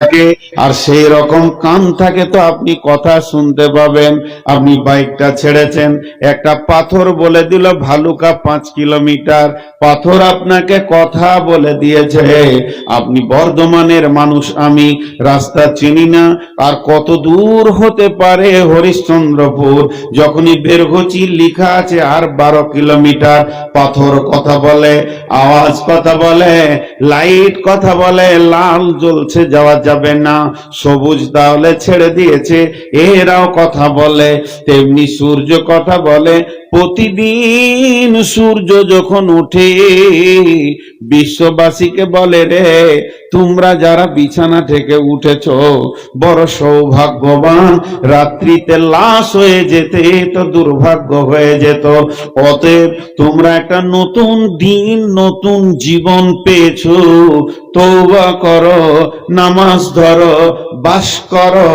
থাকে আর সেই রকম কান থাকে তো আপনি কথা শুনতে পাবেন। আপনি বাইকটা ছেড়েছেন, একটা পাথর বলে দিল ভালুকা 5 কিলোমিটার, পাথর আপনাকে কথা বলে দিয়েছে। আপনি বর্ধমানের মানুষ, আমি রাস্তা চিনি না, আর কত দূর হতে পারে হরিশ্চন্দ্রপুর। যখনই বেরঘচি লেখা আছে আর 12 কিলোমিটার, পাথর কথা বলে, আওয়াজ কথা বলে, লাইট কথা বলে, লাল জ্বলছে যাওয়া যাবে না, সবুজ তাহলে ছেড়ে দিয়েছে, এরাও কথা বলে। তেমনি সূর্য কথা বলে। প্রতিদিন সূর্য যখন উঠে বিশ্ববাসীকে বলে, রে তোমরা যারা বিছানা থেকে উঠেছ বড় সৌভাগ্যবান, রাত্রিতে লাশ হয়ে যেতে তো দুর্ভাগ্য হয়ে যেত। অতএব তোমরা একটা নতুন দিন, নতুন জীবন পেয়েছো, তওবা করো, নামাজ ধরো, বাস করো,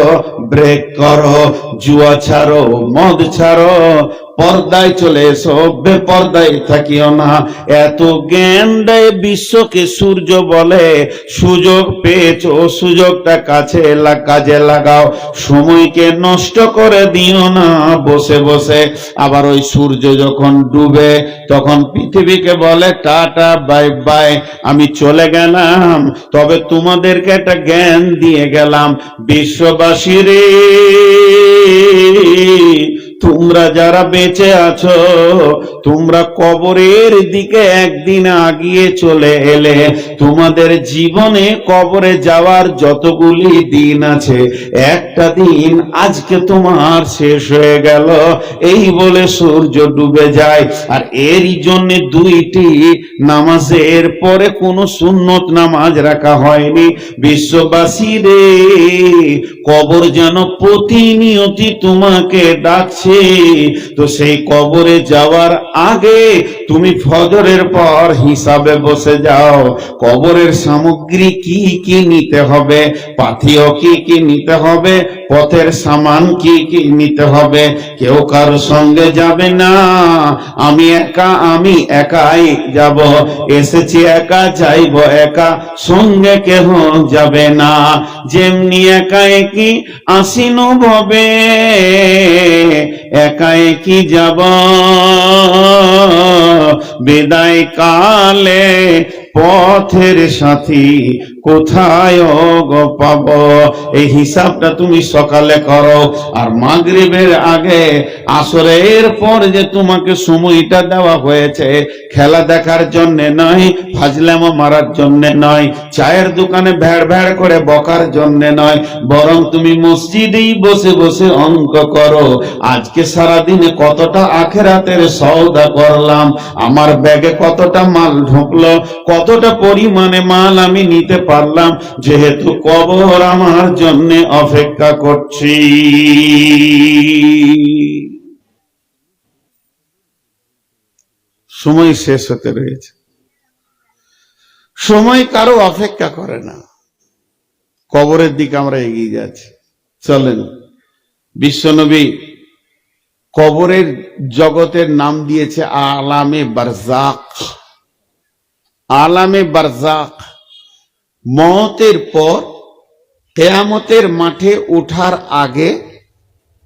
ব্রেক করো, জুয়া ছাড়ো, মদ ছাড়ো, পর্দায় চলে এসো, বেপর্দায় থাকিও না। এত জ্ঞান দেয় বিশ্বকে সূর্য বলে। সুযোগ পেয়েছো, সুযোগটা কাজে লাগাও, সময়কে নষ্ট করে দিও না বসে বসে। আবার ওই সূর্য যখন ডুবে তখন পৃথিবীকে বলে টাটা বাই বাই, আমি চলে গেলাম, তবে তোমাদেরকে একটা জ্ঞান দিয়ে গেলাম। বিশ্ববাসী রে, তোমরা যারা বেঁচে আছো, তোমরা কবরের দিকে একদিন আগিয়ে চলে এলে। তোমাদের জীবনে কবরে যাওয়ার যতগুলি দিন আছে, একটা দিন আজকে তোমার শেষ হয়ে গেল। এই বলে সূর্য ডুবে যায়। আর এরই জন্য 2টি নামাজের পরে কোনো সুন্নত নামাজ রাখা হয়নি। বিশ্ববাসী রে, কবর যেন প্রতিনিয়তি তোমাকে ডাকছে। তো সেই কবরে যাওয়ার আগে তুমি ফজরের পর হিসাবে বসে যাও, কবরের সামগ্রী কি কি নিতে হবে, পাথেয় কি কি নিতে হবে, পথের সামান কি কি নিতে হবে। কেউ কারো সঙ্গে যাবে না, আমি একাই যাব, এসেছি একা, যাইব একা, সঙ্গে কেহ যাবে না। যেমনি একা একই আসিন ভবে, একা একই যাব বিদায় কালে, পথের সাথী কোথায় গো পাব। এই হিসাবটা তুমি সকালে করো। আর মাগরিবের আগে, আসরের পর যে তোমাকে সময়টা দেওয়া হয়েছে, খেলা দেখার জন্য নয়, ফাজলামো মারার জন্য নয়, চায়ের দোকানে ভ্যাড় ভ্যাড় করে বকার জন্য নয়, বরং তুমি মসজিদেই বসে বসে অঙ্ক করো। আজকে সারাদিনে কতটা আখেরাতের সওদা করলাম, আমার ব্যাগে কতটা মাল ঢুকলো, কতটা পরিমাণে মাল আমি নিতে পারলাম, যেহেতু কবর আমার জন্য অপেক্ষা করছি। সময় শেষ হতে রয়েছে, সময় কারো অপেক্ষা করে না। কবরের দিকে আমরা এগিয়ে যাচ্ছি। চলেন, বিশ্বনবী কবরের জগতের নাম দিয়েছে আলামে বারজাক। আলামে বারজাক, মওতের পর কিয়ামতের মাঠে ওঠার আগে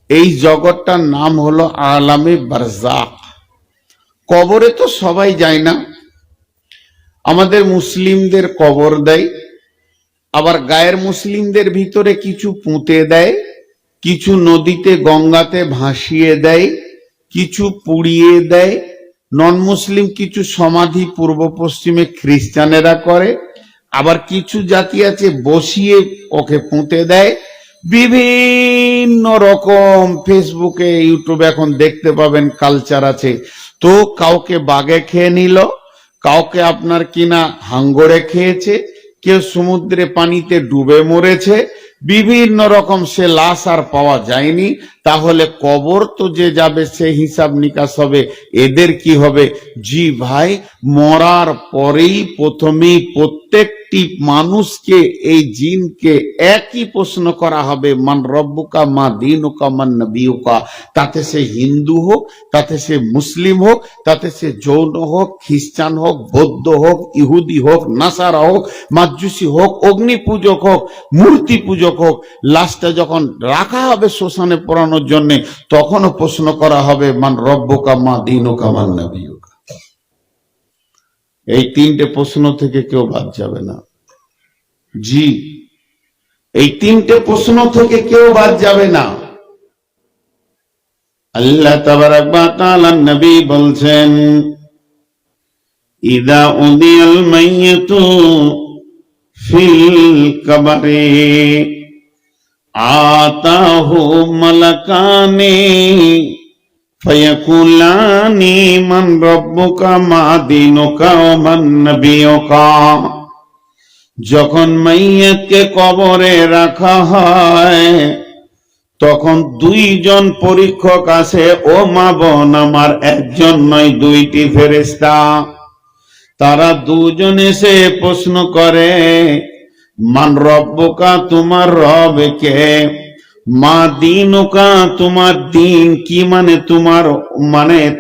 এই জগৎটার নাম হলো আলামে বারজাক। কবরে তো সবাই যায় না, আমাদের মুসলিমদের কবর দেয়, আবার গায়ের মুসলিমদের ভিতরে কিছু পুঁতে দেয়, কিছু নদীতে গঙ্গাতে ভাসিয়ে দেয়, কিছু পুড়িয়ে দেয়। নন মুসলিম কিছু সমাধি পূর্ব পশ্চিমে খ্রিস্টানেরা করে, আবার কিছু জাতি আছে বসিয়ে ওকে পুঁতে দেয়। বিভিন্ন রকম ফেসবুকে ইউটিউবে এখন দেখতে পাবেন কালচার আছে। তো কাউকে বাঘে খেয়ে নিল, কাউকে আপনার কিনা হাঙ্গরে খেয়েছে, কেউ সমুদ্রে পানিতে ডুবে মরেছে, বিভিন্ন রকম। সে লাশ আর পাওয়া যায়নি, তাহলে কবর তো যে যাবে সে হিসাব নিকাশ হবে, এদের কি হবে? জি ভাই, মরার পরেই প্রথমেই প্রত্যেক প্রত্যেকটি মানুষকে, এই জিনকে একই প্রশ্ন করা হবে, মান রব্বুকা মা দীনুকা মান নবিয়ুকা। তাতে সে হিন্দু হোক, তাতে সে মুসলিম হোক, তাতে সে জৈন হোক, খ্রিস্টান হোক, বৌদ্ধ হোক, ইহুদি হোক, নাসারা হোক, মাজুসি হোক, অগ্নি পূজক হোক, মূর্তি পূজক হোক, লাস্টে যখন রাখা হবে শ্মশানে পোড়ানোর জন্য, তখনও প্রশ্ন করা হবে মান রব্বুকা মা দীনুকা মান নবিয়ুকা। এই তিনটে প্রশ্ন থেকে কেউ বাদ যাবে না। জি, এই তিনটে প্রশ্ন থেকে কেউ বাদ যাবে না। আল্লাহ তাবারাক ওয়া তাআলা নবী বলছেন, ইদা উদিয়াল মাইয়িতু ফিল কবরে আতাহু মালাকানি ফায়াকুলানি মান রব্বুকা মা দীনুকা ওয়া মান নবিয়ুকা। যখন মাইয়াতকে কবরে রাখা হয়, তখন দুইজন পরীক্ষক আছে। ও মা বোন আমার, একজন নয়, দুইটি ফেরেশতা। তারা দুজন এসে প্রশ্ন করে, মান রব্বুকা, তোমার রব কে? মা দীনুকা, তোমার দিন কি,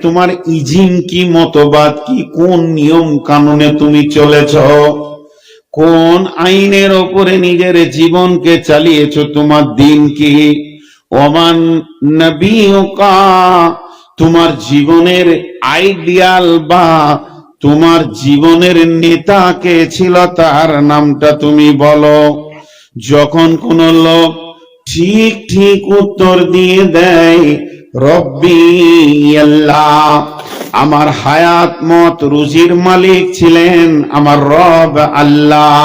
তোমার ইজিন কি, মতবাদ কি, কোন নিয়ম কানুনে তুমি চলেছ, কোন আইনের ওপরে নিজের জীবনকে চালিয়েছ, তোমার দিন কি? ওমান নবিয়ুকা, তোমার জীবনের আইডিয়াল বা তোমার জীবনের নেতা কে ছিল, তার নামটা তুমি বলো। যখন কোন লোক ঠিক ঠিক উত্তর দিয়ে দেয়, রব্বি আল্লাহ, আমার হায়াত মত রুজির মালিক ছিলেন আমার রব আল্লাহ,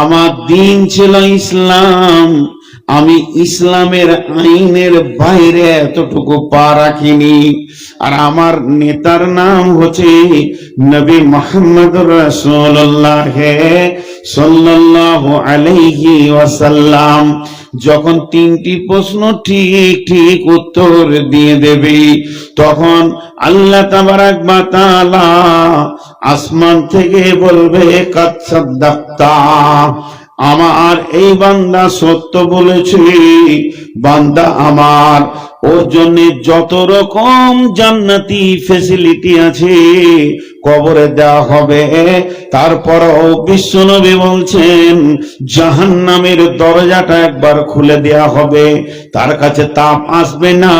আমার দিন ছিল ইসলাম, আমি ইসলামের আইনের বাইরে এতটুকু পা রাখিনি, আর আমার নেতার নাম হচ্ছে নবী মুহাম্মদুর রাসূলুল্লাহ সাল্লাল্লাহু আলাইহি ওয়াসাল্লাম। যখন তিনটি প্রশ্ন ঠিক ঠিক উত্তর দিয়ে দেবে, তখন আল্লাহ তাবারাক ওয়া তাআলা আসমান থেকে বলবে, কাদ সাদ্দাক্তা, আমার এই বান্দা সত্য বলেছে, বান্দা আমার। ওর জন্য যত রকম জান্নাতি ফেসিলিটি আছে কবরে দেওয়া হবে। তারপরও বিশ্বনবী বলছেন, জাহান্নামের দরজাটা একবার খুলে দেওয়া হবে, তার কাছে তাপ আসবে না,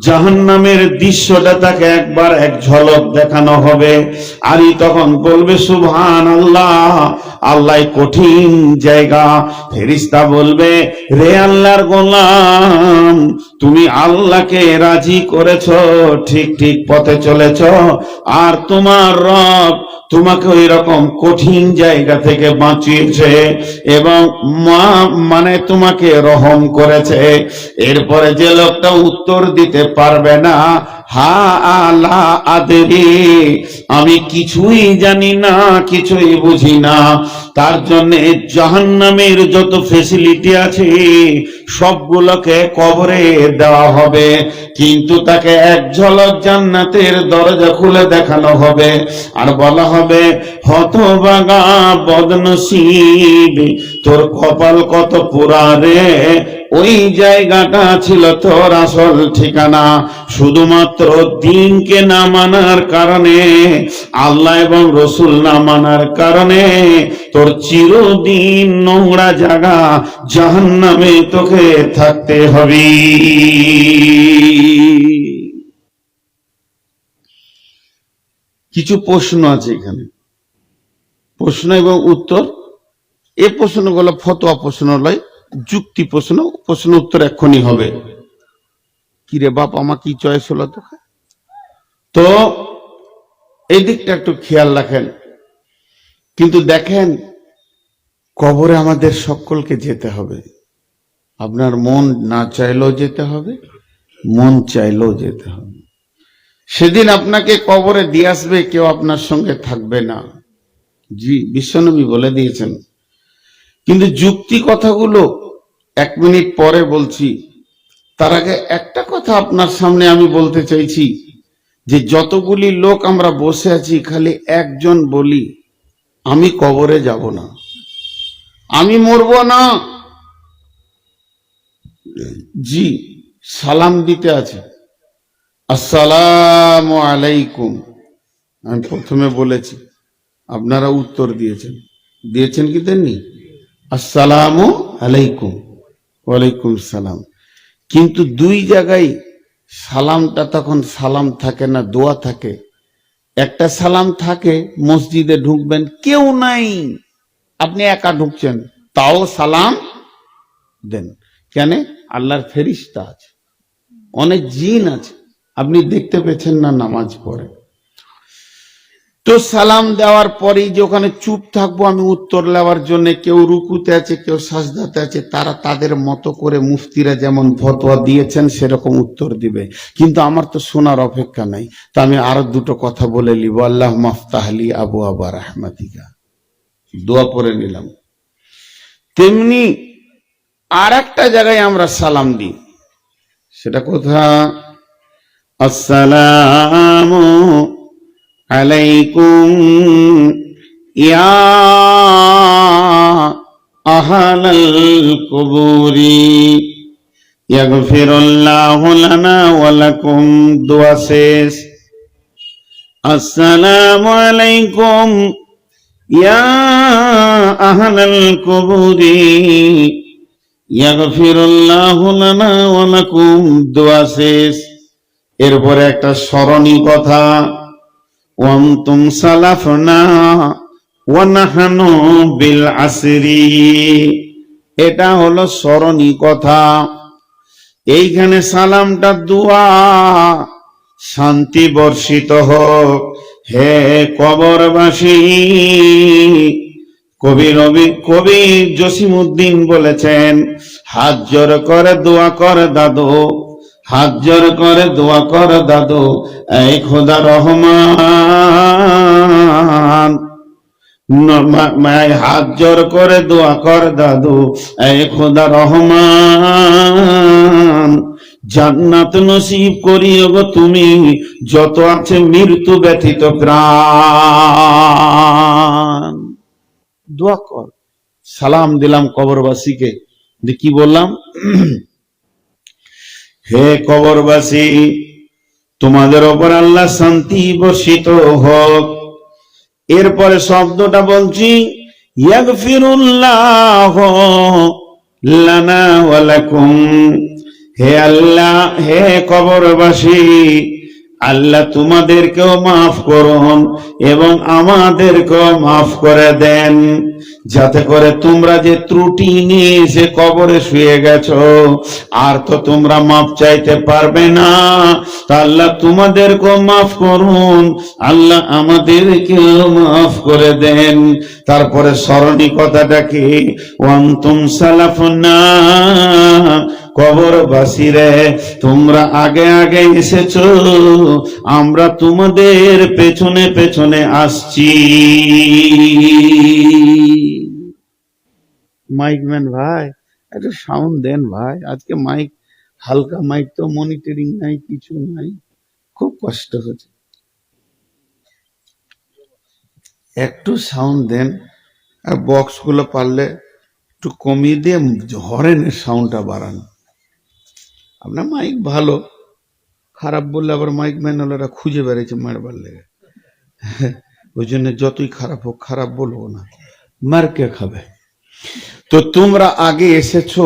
জাহান্নামের দৃশ্যটা তাকে একবার এক ঝলক দেখানো হবে। আর তখন বলবে সুবহানাল্লাহ, আল্লাহ কঠিন জায়গা। ফেরেশতা বলবে, রে আল্লাহর গোলাম, তুমি আল্লাহকে রাজি করেছো, ঠিক ঠিক পথে চলেছ, আর তোমার রব তোমাকে ওই রকম কঠিন জায়গা থেকে বাঁচিয়েছে এবং তোমাকে রহম করেছে। এরপরে যে লোকটা উত্তর দিতে পারবে না, হা আলা আদরি, আমি কিছুই জানি না, কিছুই বুঝি না, তার জন্য জাহান্নামের যত ফেসিলিটি আছে সবগুলোকে কবরে দেওয়া হবে, কিন্তু তাকে এক ঝলক জান্নাতের দরজা খুলে দেখানো হবে, আর বলা হবে, হতভাগা বদনসিব, তোর কপাল কত পুরা রে, ওই জায়গাটা ছিল তোর আসল ঠিকানা। শুধুমাত্র দিনকে না মানার কারণে, আল্লাহ এবং রসুল না মানার কারণে তোর চিরদিন নোংরা জায়গা জাহান্নামে তোকে থাকতে হবে। কিছু প্রশ্ন আছে এখানে, প্রশ্ন এবং উত্তর। এই প্রশ্নগুলো ফতোয়া প্রশ্ন নয়, যুক্তি প্রশ্ন, প্রশ্ন উত্তর এক্ষুনি হবে। কিরে বাপ, আমার কি চয়েস হলো তোকে? তো এই দিকটা একটু খেয়াল রাখেন। কিন্তু দেখেন, কবরে আমাদের সকলকে যেতে হবে। আপনার মন না চাইলেও যেতে হবে, মন চাইলেও যেতে হবে। সেদিন আপনাকে কবরে দিয়ে আসবে, কেউ আপনার সঙ্গে থাকবে না। জি, বিশ্বনবী বলে দিয়েছেন। কিন্তু যুক্তি কথাগুলো 1 মিনিট পরে বলছি। তার আগে একটা কথা আপনার সামনে আমি বলতে চাইছি, যে যতগুলি লোক আমরা বসে আছি, খালি একজন বলি আমি কবরে যাব না। আমি মরব না। জি, সালাম দিতে আছে, আসসালামু আলাইকুম। আমি প্রথমে বলেছি, আপনারা উত্তর দিয়েছেন, দিয়েছেন কি দেননি? আসসালামু আলাইকুম, ওয়ালাইকুম সালাম। কিন্তু দুই জায়গায় সালামটা তখন সালাম থাকে না, দোয়া থাকে। একটা সালাম থাকে, মসজিদে ঢুকবেন, কেউ নাই, আপনি একা ঢুকছেন, তাও সালাম দেন। কেন? আল্লাহর ফেরেশতা আছে, অনেক জিন আছে, আপনি দেখতে পেয়েছেন না, নামাজ পড়ে। তো সালাম দেওয়ার পরেই যে ওখানে চুপ থাকবো আমি উত্তর নেওয়ার জন্য, কেউ রুকুতে আছে, কেউ সাজদাতে আছে, তারা তাদের মতো করে মুফতিরা যেমন ফতোয়া দিয়েছেন সেরকম উত্তর দিবে। কিন্তু আমার তো শোনার অপেক্ষা নাই, তা আমি আরো দুটো কথা বলে নিব। আল্লাহ মাফতাহলি আবু আবা রাহমাতিকা, দোয়া পড়ে নিলাম। তেমনি আর একটা জায়গায় আমরা সালাম দিই, সেটা কোথা? আসসালামু আলাইকুম ইয়া আহলাল কুবুরি ইয়াগফিরুল্লাহু লানা ওয়া লাকুম। দোয়া শেষ। আসসালামু আলাইকুম ইয়া আহলাল কুবুরি ইয়াগফিরুল্লাহু লানা ওয়া লাকুম। দোয়া শেষ। এরপরে একটা স্মরণী কথা, ওয়ান্তুম সালাফনা ওয়া নাহনু বিল আসরি। এটা হলো স্মরণী কথা। এইখানে সালামটা দোয়া, শান্তি বর্ষিত হোক হে কবরবাসী। কবি জসিমউদ্দিন বলেছেন, হাত জোর করে দোয়া কর দাদু, হাত জোর করে দোয়া কর দাদু, এই খোদা রহমান। হাত জোর করে দোয়া কর দাদু, এই খোদা রহমান। জান্নাত নসিব করিও গো তুমি, যত আছে মৃত্যু ব্যথিত প্রাণ। দোয়া কর। সালাম দিলাম কবরবাসীকে, কি বললাম? হে কবরবাসী, তোমাদের ওপর আল্লাহ শান্তি বর্ষিত হোক। এরপরে শব্দটা বলছি, ইয়াগফিরুল্লাহু লানা ওয়া লাকুম। হে আল্লাহ, হে কবরবাসী, আল্লাহ তোমাদেরকেও মাফ করুন এবং আমাদেরকেও মাফ করে দেন, যাতে করে তোমরা যে ত্রুটি নিয়ে এসে কবরে শুয়ে গেছো, আর তো তোমরা মাফ চাইতে পারবে না। তা আল্লাহ তোমাদেরকেও মাফ করুন, আল্লাহ আমাদেরকেও মাফ করে দেন। তারপরে স্মরণী কথাটা কি? ওয়ান্তুম সালাফুনা, কবরবাসীরে তোমরা আগে আগে এসেছো, আমরা তোমাদের পেছনে পেছনে আসছি। মাইকম্যান ভাই, একটা সাউন্ড দেন ভাই, আজকে মাইক হালকা মাইক, তো মনিটরিং নাই, কিছু নাই, খুব কষ্ট হচ্ছে। একটু সাউন্ড দেন, আর বক্স গুলো পারলে একটু কমিয়ে দিয়ে হরেনের সাউন্ডটা বাড়ান। আপনার মাইক ভালো, খারাপ বললে আবার মাইক ম্যানওয়ালারা খুঁজে বেড়েছে মারবার লেগে, ওই জন্য যতই খারাপ হোক খারাপ বলবো না, মার কে খাবে। তো তোমরা আগে এসেছো,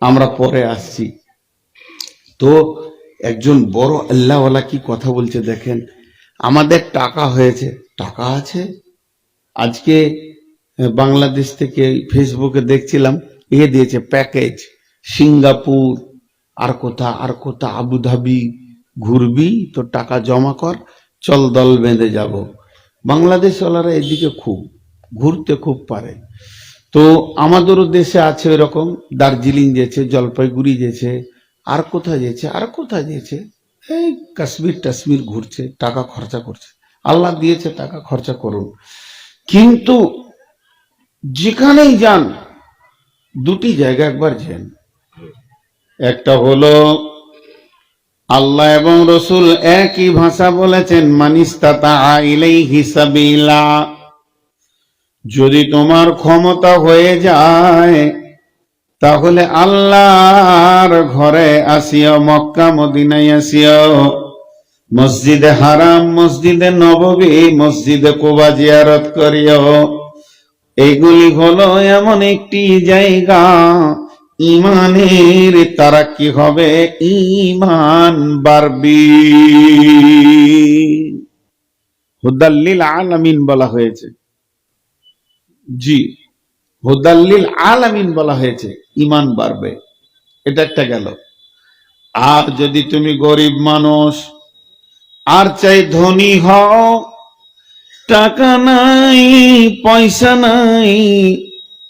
আমরা পরে আসছি। তো একজন বড় আল্লাহওয়ালা কি কথা বলছে দেখেন, আমাদের টাকা হয়েছে, টাকা আছে। আজকে বাংলাদেশ থেকে ফেসবুকে দেখছিলাম, দিয়েছে প্যাকেজ, সিঙ্গাপুর আর কোথা আবুধাবি ঘুরবি, তো টাকা জমা কর, চল দল বেঁধে যাব। বাংলাদেশ ওয়ালারা এদিকে খুব ঘুরতে খুব পারে। তো আমাদেরও দেশে আছে এরকম, দার্জিলিং যেছে, জলপাইগুড়ি যেছে, আর কোথায় যেছে, এই কাশ্মীর টাশ্মীর ঘুরছে, টাকা খরচা করছে। আল্লাহ দিয়েছে, টাকা খরচা করুন। কিন্তু যেখানেই যান, দুটি জায়গা একবার যান। একটা হলো আল্লাহ এবং রসুল একই ভাষা বলেছেন, মানিস্তাতা ইলাইহি সাবিলা, যদি তোমার ক্ষমতা হয়ে যায় তাহলে আল্লাহর ঘরে আসিও, মক্কা মদিনায় আসিও, মসজিদে হারাম, মসজিদে নববী, মসজিদে কুবা জিয়ারত করিও। এইগুলি হলো এমন একটি জায়গা, ইমানের তারাক্কি হবে, ইমান বাড়বে। হুদাল্লিল আলামিন বলা হয়েছে, জি, হুদাল্লিল আলামিন বলা হয়েছে, ইমান বাড়বে। এটা একটা গেল। আর যদি তুমি গরিব মানুষ আর চাই ধনী হও, টাকা নাই, পয়সা নাই,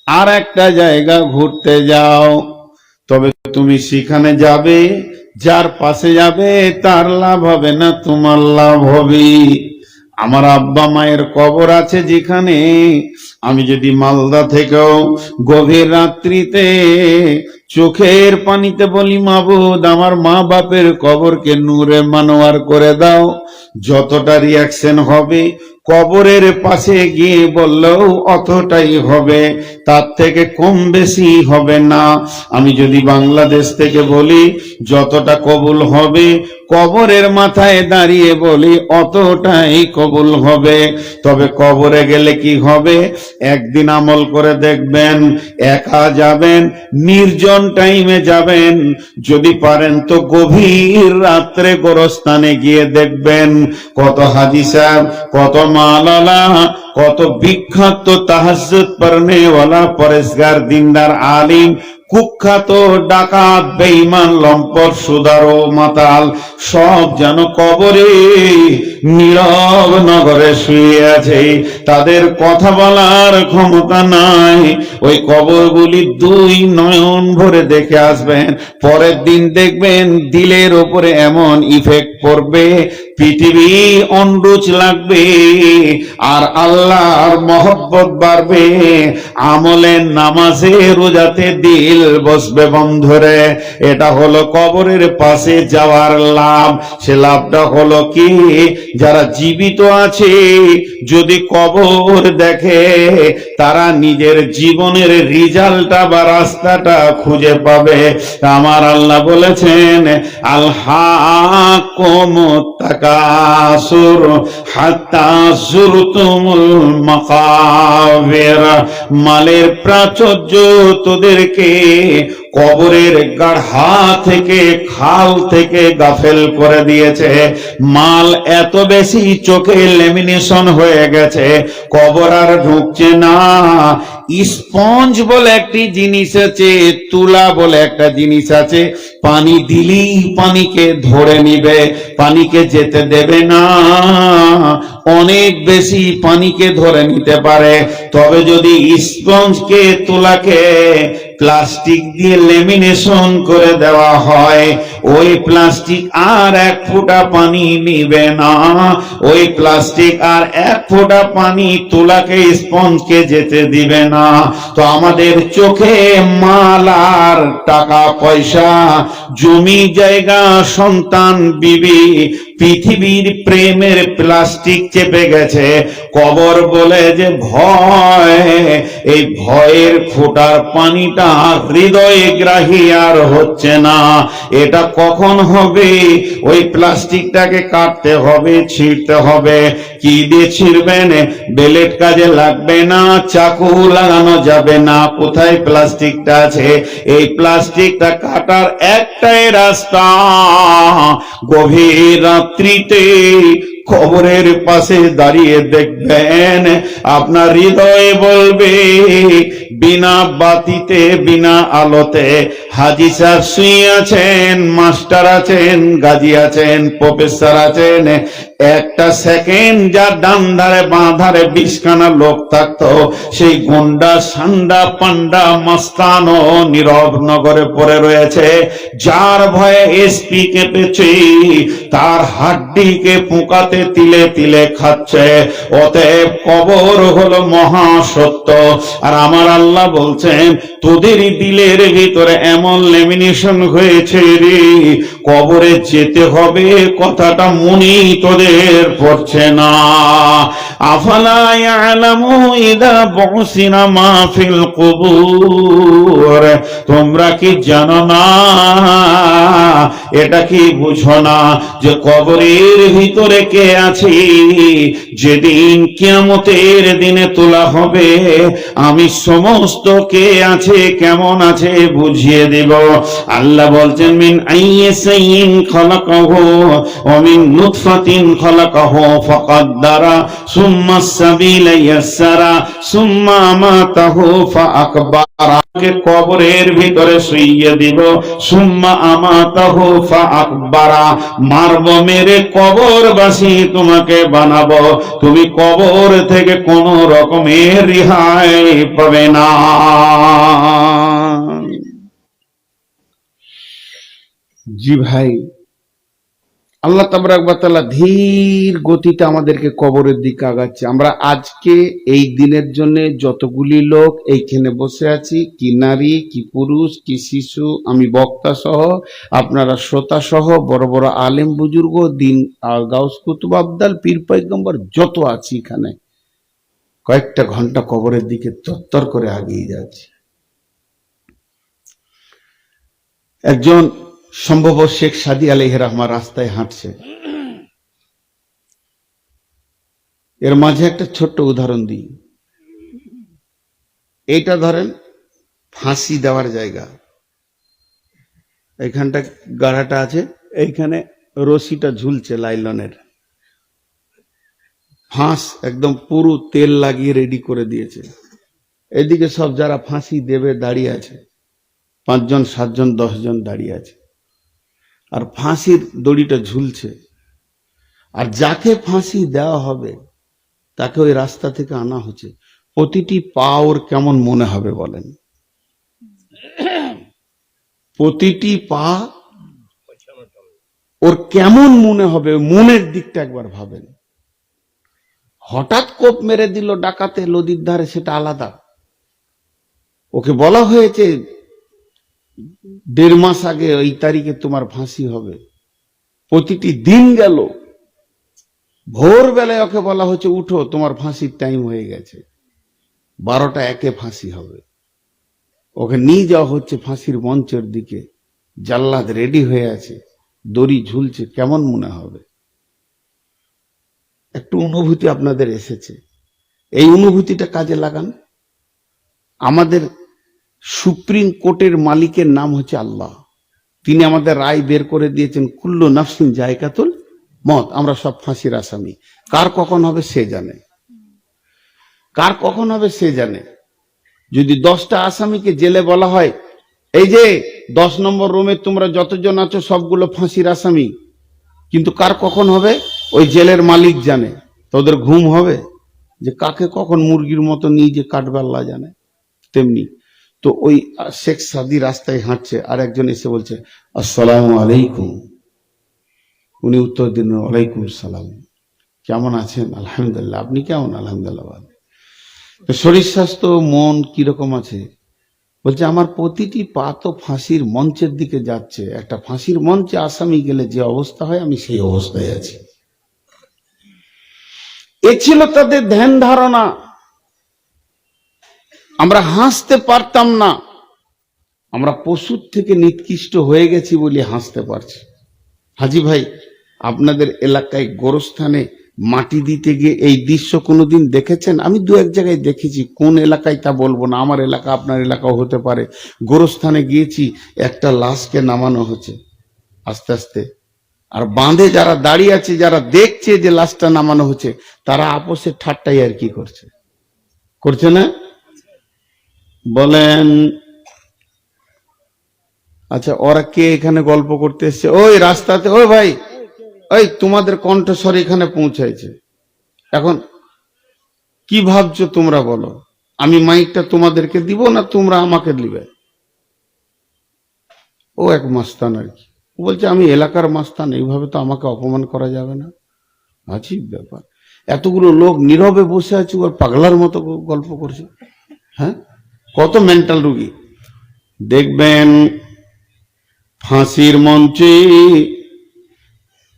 আর একটা জায়গা ঘুরতে যাও, তবে তুমি সেখানে যাবে, যার পাশে যাবে তার লাভ হবে না, তোমার লাভ হবে। আমার আব্বা মায়ের কবর আছে যেখানে, আমি যদি মালদা থেকেও গভীর রাত্রিতে চোখের পানিতে বলি, মাবুদ আমার মা বাপের কবরকে নূরে মানোয়ার করে দাও, যতটা রিয়াকশন হবে কবরের পাশে গিয়ে বললেও অতটাই হবে, তার থেকে কম বেশি হবে না। আমি যদি বাংলাদেশ থেকে বলি যতটা কবুল হবে, কবরের মাথায় দাঁড়িয়ে বলি অতটাই কবুল হবে। তবে কবরে গেলে কি হবে, একদিন আমল করে দেখবেন, একা যাবেন, নির্জন টাইমে যাবেন, যদি পারেন তো গভীর রাত্রে গোরস্থানে গিয়ে দেখবেন কত হাজি সাহেব, কত মাওলানা, কত বিখ্যাত তাহাজ্জুদ পড়নেওয়ালা পরেশগার দিনদার আলিম, কুখ্যাত ডাকাত বেঈমান লম্পট সুদার ও মাতাল সব যেন কবরে নীরব নগরে শুয়ে আছে, তাদের কথা বলার ক্ষমতা নাই। ওই কবরগুলি দুই নয়ন ভরে দেখে আসবেন, পরের দিন দেখবেন দিলের উপরে এমন ইফেক্ট পড়বে, পৃথিবী অনরুচ লাগবে, আর আল্লাহর মহব্বত বাড়বে, আমলে নামাজে রোজাতে দিল বসবে বন্ধরে। এটা হলো কবরের পাশে যাওয়ার লাভ। সে লাভটা হলো কি, যারা জীবিত আছে যদি কবর দেখে, তারা নিজের জীবনের রিজাল্টটা বা রাস্তাটা খুঁজে পাবে। আমার আল্লাহ বলেছেন, আল হাকুমুত তাকাসুর হাত্তা যুরতুমুল মাকাবির, মালের প্রাচুর্য তোদেরকে কবরের গাঢ়া থেকে, খাল থেকে গাফেল করে দিয়েছে। মাল এত বেশি চোখে লেমিনেশন হয়ে গেছে, কবর আর ঢুকছে না। স্পঞ্জ বলে একটি জিনিস আছে, তুলা বলে একটা জিনিস আছে, পানি দিলেই পানিকে ধরে নিবে, পানিকে যেতে দেবে না, অনেক বেশি পানিকে ধরে নিতে পারে। তবে যদি স্পঞ্জকে, তুলাকে প্লাস্টিক দিয়ে লেমিনেশন করে দেওয়া হয়, ওই প্লাস্টিক আর এক ফোঁটা পানি নিবে না, ওই প্লাস্টিক আর এক ফোঁটা পানি তুলাকে, স্পঞ্জকে যেতে দিবে না। তো আমাদের চোখে মাল আর টাকা পয়সা, জমি জায়গা, সন্তান বিবি, পৃথিবীর প্রেমের প্লাস্টিক চেপে গেছে। কবর বলে যে ভয়, এই ভয়ের ফোঁটার পানিটা হৃদয়ে গ্রাহী আর হচ্ছে না। এটা কখন হবে, ওই প্লাস্টিকটাকে কাটতে হবে, ছিঁড়তে হবে। কি দিয়ে ছিঁড়বেন, বেলেট কাজে লাগবে না, চাকু লাগানো যাবে না। কোথায় প্লাস্টিকটা আছে, এই প্লাস্টিকটা কাটার একটাই রাস্তা, গভীর রাত্রিতে কবরের পাশে দাঁড়িয়ে দেখবেন, আপনার হৃদয়ে বলবে, বিনা বাতিতে, বিনা আলোতে হাজি সাহেব শুয়ে আছেন, মাস্টার আছেন, গাজী আছেন, প্রফেসর আছেন, একটা সেকেন্ড যার ডান ধারে বাঁ ধারে 20খানা লোক থাকতো, সেই গুন্ডা সান্ডা পান্ডা মস্তান ও নীরব নগরে পড়ে রয়েছে, যার ভয়ে এসপি কেঁপেছে, তার হাড্ডিকে পোকাতে তিলে তিলে খাচ্ছে। অতএব কবর হলো মহা সত্য। আর আমার আল্লাহ বলছেন, তোদেরই দিলের ভিতরে এমন লেমিনেশন হয়েছে রে, কবরে যেতে হবে কথাটা মনেই তোদের টের পড়ছে না। আফালা ইয়ালামু ইযা বুসিরা মা ফিল কুবুর, তোমরা কি জানো না, এটা কি বুঝো না যে কবরের ভিতরে কে আছে? যেদিন কিয়ামতের দিনে তোলা হবে, আমি সমস্ত কে আছে কেমন আছে বুঝিয়ে দেব। আল্লাহ বলছেন মিন আইয়িন খালাকাহু ওয়া মিন নুতফাতিন খালাকাহু ফাকাদ্দারা সুম্মা সাবিলা ইয়াসসারা সুম্মা আমাতাহু ফাআকবারা, কবরের ভিতরে শুইয়ে দিব, সুম্মা আমাতাহু ফাআকবারা, মারব মেরে কবরবাসী তোমাকে বানাবো, তুমি কবর থেকে কোন রকমের রেহাই পাবে না। জি ভাই, আল্লাহ তাবারক ওয়া তাআলা ধীর গতিতে আমাদেরকে কবরের দিকে আগাচ্ছে। আমরা আজকে এই দিনের জন্য যতগুলি লোক এইখানে বসে আছি, কি নারী কি পুরুষ কি শিশু, আমি বক্তা সহ, আপনারা শ্রোতা সহ, বড় বড় আলেম বুজুর্গ, দিন গাউস কুতুব আবদাল, পীর পয়গম্বর যত আছি এখানে, কয়েকটা ঘন্টা কবরের দিকে তত্তর করে আগিয়ে যাচ্ছে। একজন সম্ভব শেখ সাদি আলাইহির রহমান রাস্তায় হাঁটছে। এর মাঝে একটা ছোট্ট উদাহরণ দিই। এইটা ধরেন ফাঁসি দেওয়ার জায়গা, এইখানটা গাড়াটা আছে, এইখানে রশিটা ঝুলছে লাইলনের, ফাঁস একদম পুরো তেল লাগিয়ে রেডি করে দিয়েছে। এদিকে সব যারা ফাঁসি দেবে দাঁড়িয়ে আছে, 5 জন 7 জন 10 জন দাঁড়িয়ে আছে, আর ফাঁসির দড়িটা ঝুলছে। আর যাকে ফাঁসি দেওয়া হবে তাকে ওই রাস্তা থেকে আনা হচ্ছে। প্রতিটি পা ওর কেমন মনে হবে বলেন? প্রতিটি পা ওর কেমন মনে হবে, মনের দিকটা একবার ভাবেন। হঠাৎ কোপ মেরে দিল ডাকাতে নদীর ধারে, সেটা আলাদা। ওকে বলা হয়েছে 1.5 মাস আগে এই তারিখে তোমার ফাঁসি হবে। প্রতিটি দিন গেল, ভোরবেলায় ওকে বলা হচ্ছে উঠো তোমার ফাঁসির টাইম হয়ে গেছে, 12টা 1 ফাঁসি হবে। ওকে নিয়ে যাওয়া হচ্ছে ফাঁসির মঞ্চের দিকে, জাল্লাদ রেডি হয়ে আছে, দড়ি ঝুলছে। কেমন মনে হবে? একটু অনুভূতি আপনাদের এসেছে, এই অনুভূতিটা কাজে লাগান। আমাদের সুপ্রিম কোর্টের মালিকের নাম হচ্ছে আল্লাহ। তিনি আমাদের রায় বের করে দিয়েছেন, কুল্লু নাফসিন জায়কাতুল মত, আমরা সব ফাঁসির আসামি। কার কখন হবে সে জানে, কার কখন হবে সে জানে। যদি 10টা আসামিকে জেলে বলা হয়, এই যে 10 নম্বর রুমে তোমরা যতজন আছো সবগুলো ফাঁসির আসামি, কিন্তু কার কখন হবে ওই জেলের মালিক জানে, তোদের ঘুম হবে যে কাকে কখন মুরগির মতো নিয়ে যে কাটবে আল্লাহ জানে। তেমনি তো ওই শেখ সাদি রাস্তায় হাঁটছে, আর একজন এসে বলছে আসসালামু আলাইকুম। উনি উত্তর দিন ওয়ালাইকুম সালাম, কেমন আছেন? আলহামদুলিল্লাহ। আপনি কেমন? আলহামদুলিল্লাহ। তো শরীর স্বাস্থ্য মন কিরকম আছে? বলছে আমার প্রতিটি পা তো ফাঁসির মঞ্চের দিকে যাচ্ছে। একটা ফাঁসির মঞ্চে আসামি গেলে যে অবস্থা হয়, আমি সেই অবস্থায় আছি। এ ছিল তাদের ধ্যান ধারণা। আমরা হাসতে পারতাম না, আমরা পশুর থেকে নিকৃষ্ট হয়ে গেছি বলে হাসতে পারছি। হাজি ভাই, আপনাদের এলাকায় গোরস্থানে মাটি দিতে গিয়ে এই দৃশ্য কোনোদিন দেখেছেন? আমি 2-1 জায়গায় দেখেছি, কোন এলাকায় তা বলবো না, আমার এলাকা আপনার এলাকাও হতে পারে। গোরস্থানে গিয়েছি, একটা লাশকে নামানো হচ্ছে আস্তে আস্তে, আর বাঁধে যারা দাঁড়িয়ে আছে, যারা দেখছে যে লাশটা নামানো হচ্ছে, তারা আপোষে ঠাট্টাই আর কি করছে, করছে না? বলেন আচ্ছা, ওরা কে এখানে গল্প করতে এসছে? ওই রাস্তাতে, ওই ভাই, ওই তোমাদের কণ্ঠস্বর এখানে পৌঁছাইছে। এখন কি ভাবছো তোমরা বলো? আমি মাইকটা তোমাদেরকে দিব না তোমরা আমাকে দিবে? ও এক মাস্তান আর কি, বলছে আমি এলাকার মাস্তান, এইভাবে তো আমাকে অপমান করা যাবে না। আজীব ব্যাপার, এতগুলো লোক নীরবে বসে আছে, ওর পাগলার মতো গল্প করছে। হ্যাঁ, কত মেন্টাল রুগী দেখবেন। ফাঁসির মঞ্চে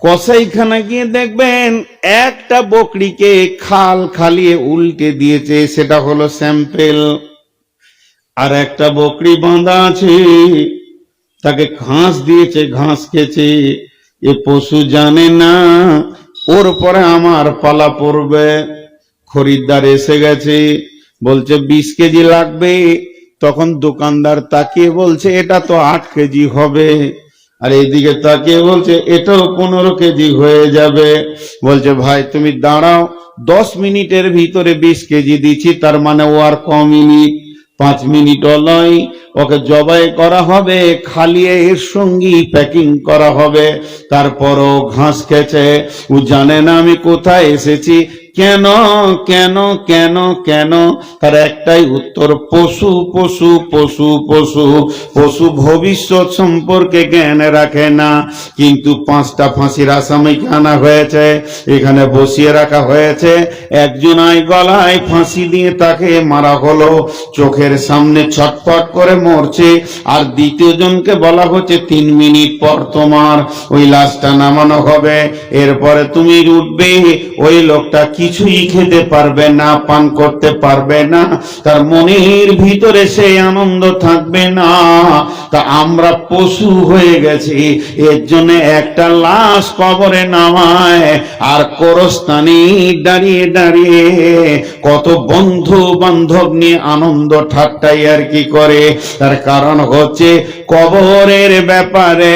কসাইখানা গিয়ে দেখবেন একটা বকরিকে খাল খালিয়ে উল্টে দিয়েছে, সেটা হলো স্যাম্পেল। আর একটা বকরি বাঁধা আছে, তাকে ঘাস দিয়েছে, ঘাস খেয়েছে। এ পশু জানে না ওর পরে আমার পালা পড়বে। খরিদ্দার এসে গেছে, বলছে 20 কেজি লাগবে। তখন দোকানদার তাকিয়ে বলছে এটা তো 8 কেজি হবে। আর এইদিকে তাকিয়ে বলছে এটাও 15 কেজি হয়ে যাবে। বলছে ভাই তুমি দাঁড়াও, 10 মিনিটের ভিতরে 20 কেজি দিচ্ছি, তার মানে ও আর কমই। 5 মিনিটও নয়, ওকে জবাই করা হবে, খালিয়ে এর সঙ্গী প্যাকিং করা হবে। তারপরও ঘাস খেয়েছে। ও জানে না আমি কোথায় এসেছি, কেন কেন কেন কেন। তার একটাই উত্তর, পশু পশু পশু পশু পশু ভবিষ্যৎ সম্পর্কে জ্ঞান রাখে না। কিন্তু 5টা ফাঁসির আসামিকে আনা হয়েছে, এখানে বসিয়ে রাখা হয়েছে। একজন গলায় ফাঁসি দিয়ে তাকে মারা হলো, চোখের সামনে ছটফট করে মরছে। আর দ্বিতীয় জনকে বলা হচ্ছে 3 মিনিট পর তোমার ওই লাশটা নামানো হবে, এরপরে তুমি উঠবে। ওই লোকটা কিছুই খেতে পারবে না, পান করতে পারবে না, তার মনের ভিতরে সেই আনন্দ থাকবে না। তা আমরা পশু হয়ে গেছি, এর জন্য একটা লাশ কবরে নামায় আর কবরস্থানে দাঁড়িয়ে দাঁড়িয়ে কত বন্ধু বান্ধব নিয়ে আনন্দ ঠাট্টাই আর কি করে। তার কারণ হচ্ছে কবরের ব্যাপারে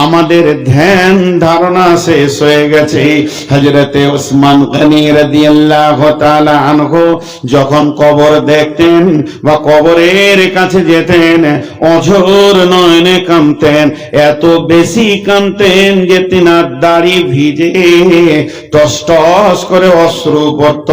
আমাদের ধ্যান ধারণা শেষ হয়ে গেছে। হযরতে ওসমান গনি রাদিয়াল্লাহু তাআলা আনহু যখন কবর দেখতেন বা কবরের কাছে যেতেন, অঝোর নয়নে কাঁদতেন। এত বেশি কাঁদতেন যে তিনার দাড়ি ভিজে টস টস করে অশ্রু পড়ত।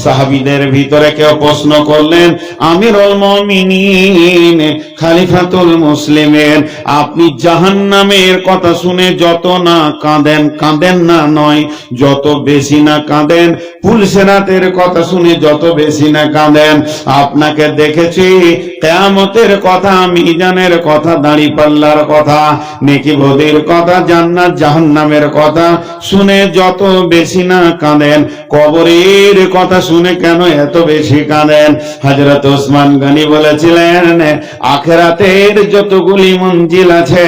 সাহাবীদের ভিতরে কেউ প্রশ্ন করলেন, আমিরুল মুমিনিন, খলিফাতুল মুসলিমিন, আপনি জাহান্নামের কথা শুনে যত না কাঁদেন, কাঁদেন না নয়, যত বেশি না কাঁদেন, পুলসেরাতের কথা শুনে যত বেশি না কাঁদেন। আপনাকে দেখেছি কিয়ামতের কথা, মিজানের কথা, দাঁড়িপাল্লার কথা, নেকি বদির কথা, জান্নাত জাহান্নামের কথা শুনে যত বেশি না কাঁদেন, কবরের কথা শুনে কেন এত বেশি কাঁদেন? হযরত ওসমান গনি বলেছিলেন, আখিরাতের যতগুলি মঞ্জিল আছে,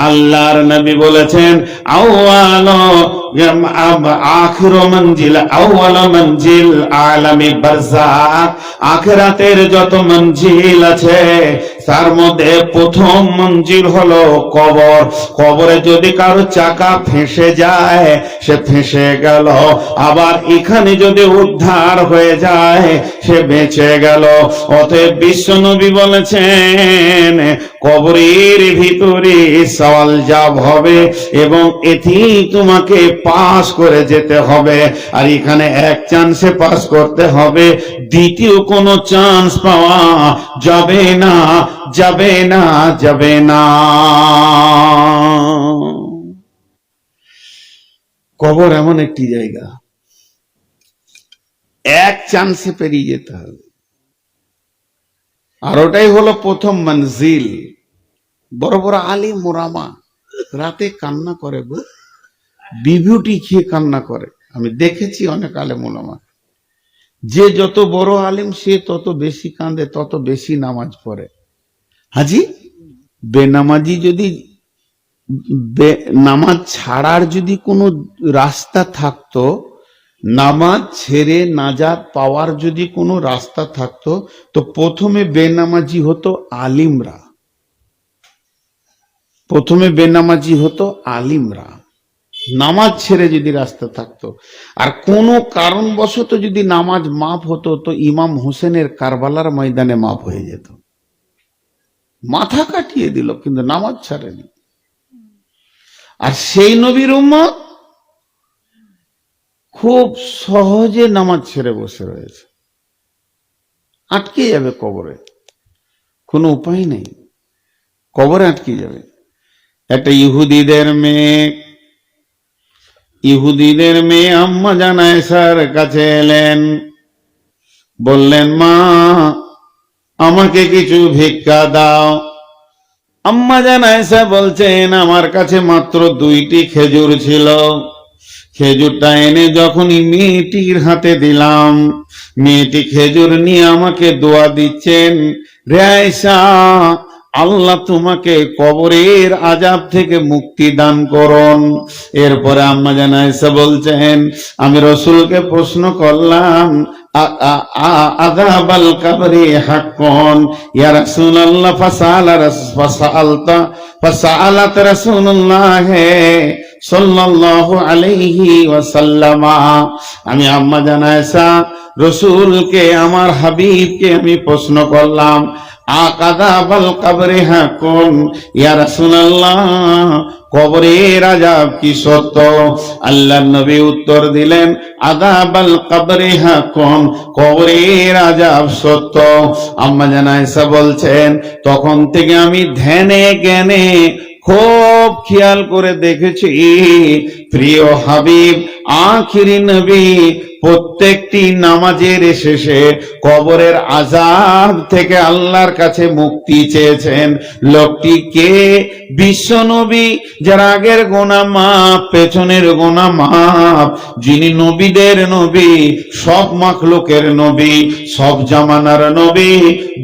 আল্লাহর নবী বলেছেন আউয়ালু আখিরু মঞ্জিল আউয়ালু মঞ্জিল আলামে বারযাখ, আখিরাতের যত মঞ্জিল আছে তার মধ্যে প্রথম মঞ্জিল হলো কবর। কবরে যদি কারো চাকা ফেঁসে যায়, সে ফেঁসে গেল। আবার এখানে যদি উদ্ধার হয়ে যায়, সে বেঁচে গেল। অতএব বিশ্বনবী বলেছেন কবরের ভিতরে সওয়াল জবাব হবে এবং এটি তোমাকে পাস করে যেতে হবে। আর এখানে এক চান্সে পাস করতে হবে, দ্বিতীয় কোনো চান্স পাওয়া যাবে না, যাবে না, যাবে না। কবর এমন একটি জায়গা, এক চান্সে পেরিয়ে যেতে হবে। আর ওটাই হলো প্রথম মঞ্জিল। বড় বড় আলিম ওলামা রাতে কান্না করে গো, বিভূতি খেয়ে কান্না করে। আমি দেখেছি অনেক আলেম ওলামা, যে যত বড় আলেম সে তত বেশি কাঁদে, তত বেশি নামাজ পড়ে। হাজি বেনামাজি যদি নামাজ ছাড়ার যদি কোনো রাস্তা থাকতো, নামাজ ছেড়ে নাজাত পাওয়ার যদি কোনো রাস্তা থাকতো, তো প্রথমে বেনামাজি হতো আলিমরা, প্রথমে বেনামাজি হতো আলিমরা। নামাজ ছেড়ে যদি রাস্তা থাকতো, আর কোনো কারণবশত যদি নামাজ মাফ হতো, তো ইমাম হোসেনের কারবালার ময়দানে মাফ হয়ে যেত। মাথা কাটিয়ে দিল কিন্তু নামাজ ছাড়েনি। আর সেই নবীর উম্মত খুব সহজে নামাজ ছেড়ে বসে রয়েছে, আটকে যাবে কবরে, কোনো উপায় নেই, কবরে আটকে যাবে। একটা ইহুদিদের মেয়ে আম্মা জান আয়েশার কাছে এলেন, বললেন মা আমাকে কিছু ভিক্ষা দাও। আম্মা জান আয়েশা বলছেন আমার কাছে মাত্র 2টি খেজুর ছিল। খেজুরটা এনে যখনই মেয়েটির হাতে দিলাম, মেয়েটি খেজুর নিয়ে আমাকে দোয়া দিচ্ছেন, রে আয়েশা, আল্লাহ তোমাকে কবরের আযাব থেকে মুক্তি দান করুন। এরপরে আম্মা জান আয়েশা বলছেন আমি রাসূলকে প্রশ্ন করলাম, আযাবাল কবরি হাক্কুন ইয়া রাসূলুল্লাহ, ফাসাআলাত রাসূলুল্লাহ সাল্লাল্লাহু আলাইহি ওয়াসাল্লাম। আমি আম্মা জান আয়েশা রাসূলকে, আমার হাবিবকে আমি প্রশ্ন করলাম, আযাবাল কবরি হাক্কুন ইয়া রাসূলুল্লাহ, কবরের আযাব কি সত্য? আল্লাহর নবী উত্তর দিলেন, আযাবাল কবরি হাক্কুন, কবরের আযাব সত্য। আম্মা জান আয়েশা বলছেন তখন থেকে আমি ধ্যানে জ্ঞানে খুব খেয়াল করে দেখেছি, প্রিয় হাবিব আখিরি নবী প্রত্যেকটি নামাজের শেষে কবরের আযাব থেকে আল্লাহর কাছে মুক্তি চেয়েছেন। লোকটি কে? বিশ্ব নবী, যার আগের গুনাহ মাফ, পেছনের গুনাহ মাফ, যিনি নবীদের নবী, সব মাখলুকের নবী, সব জামানার নবী,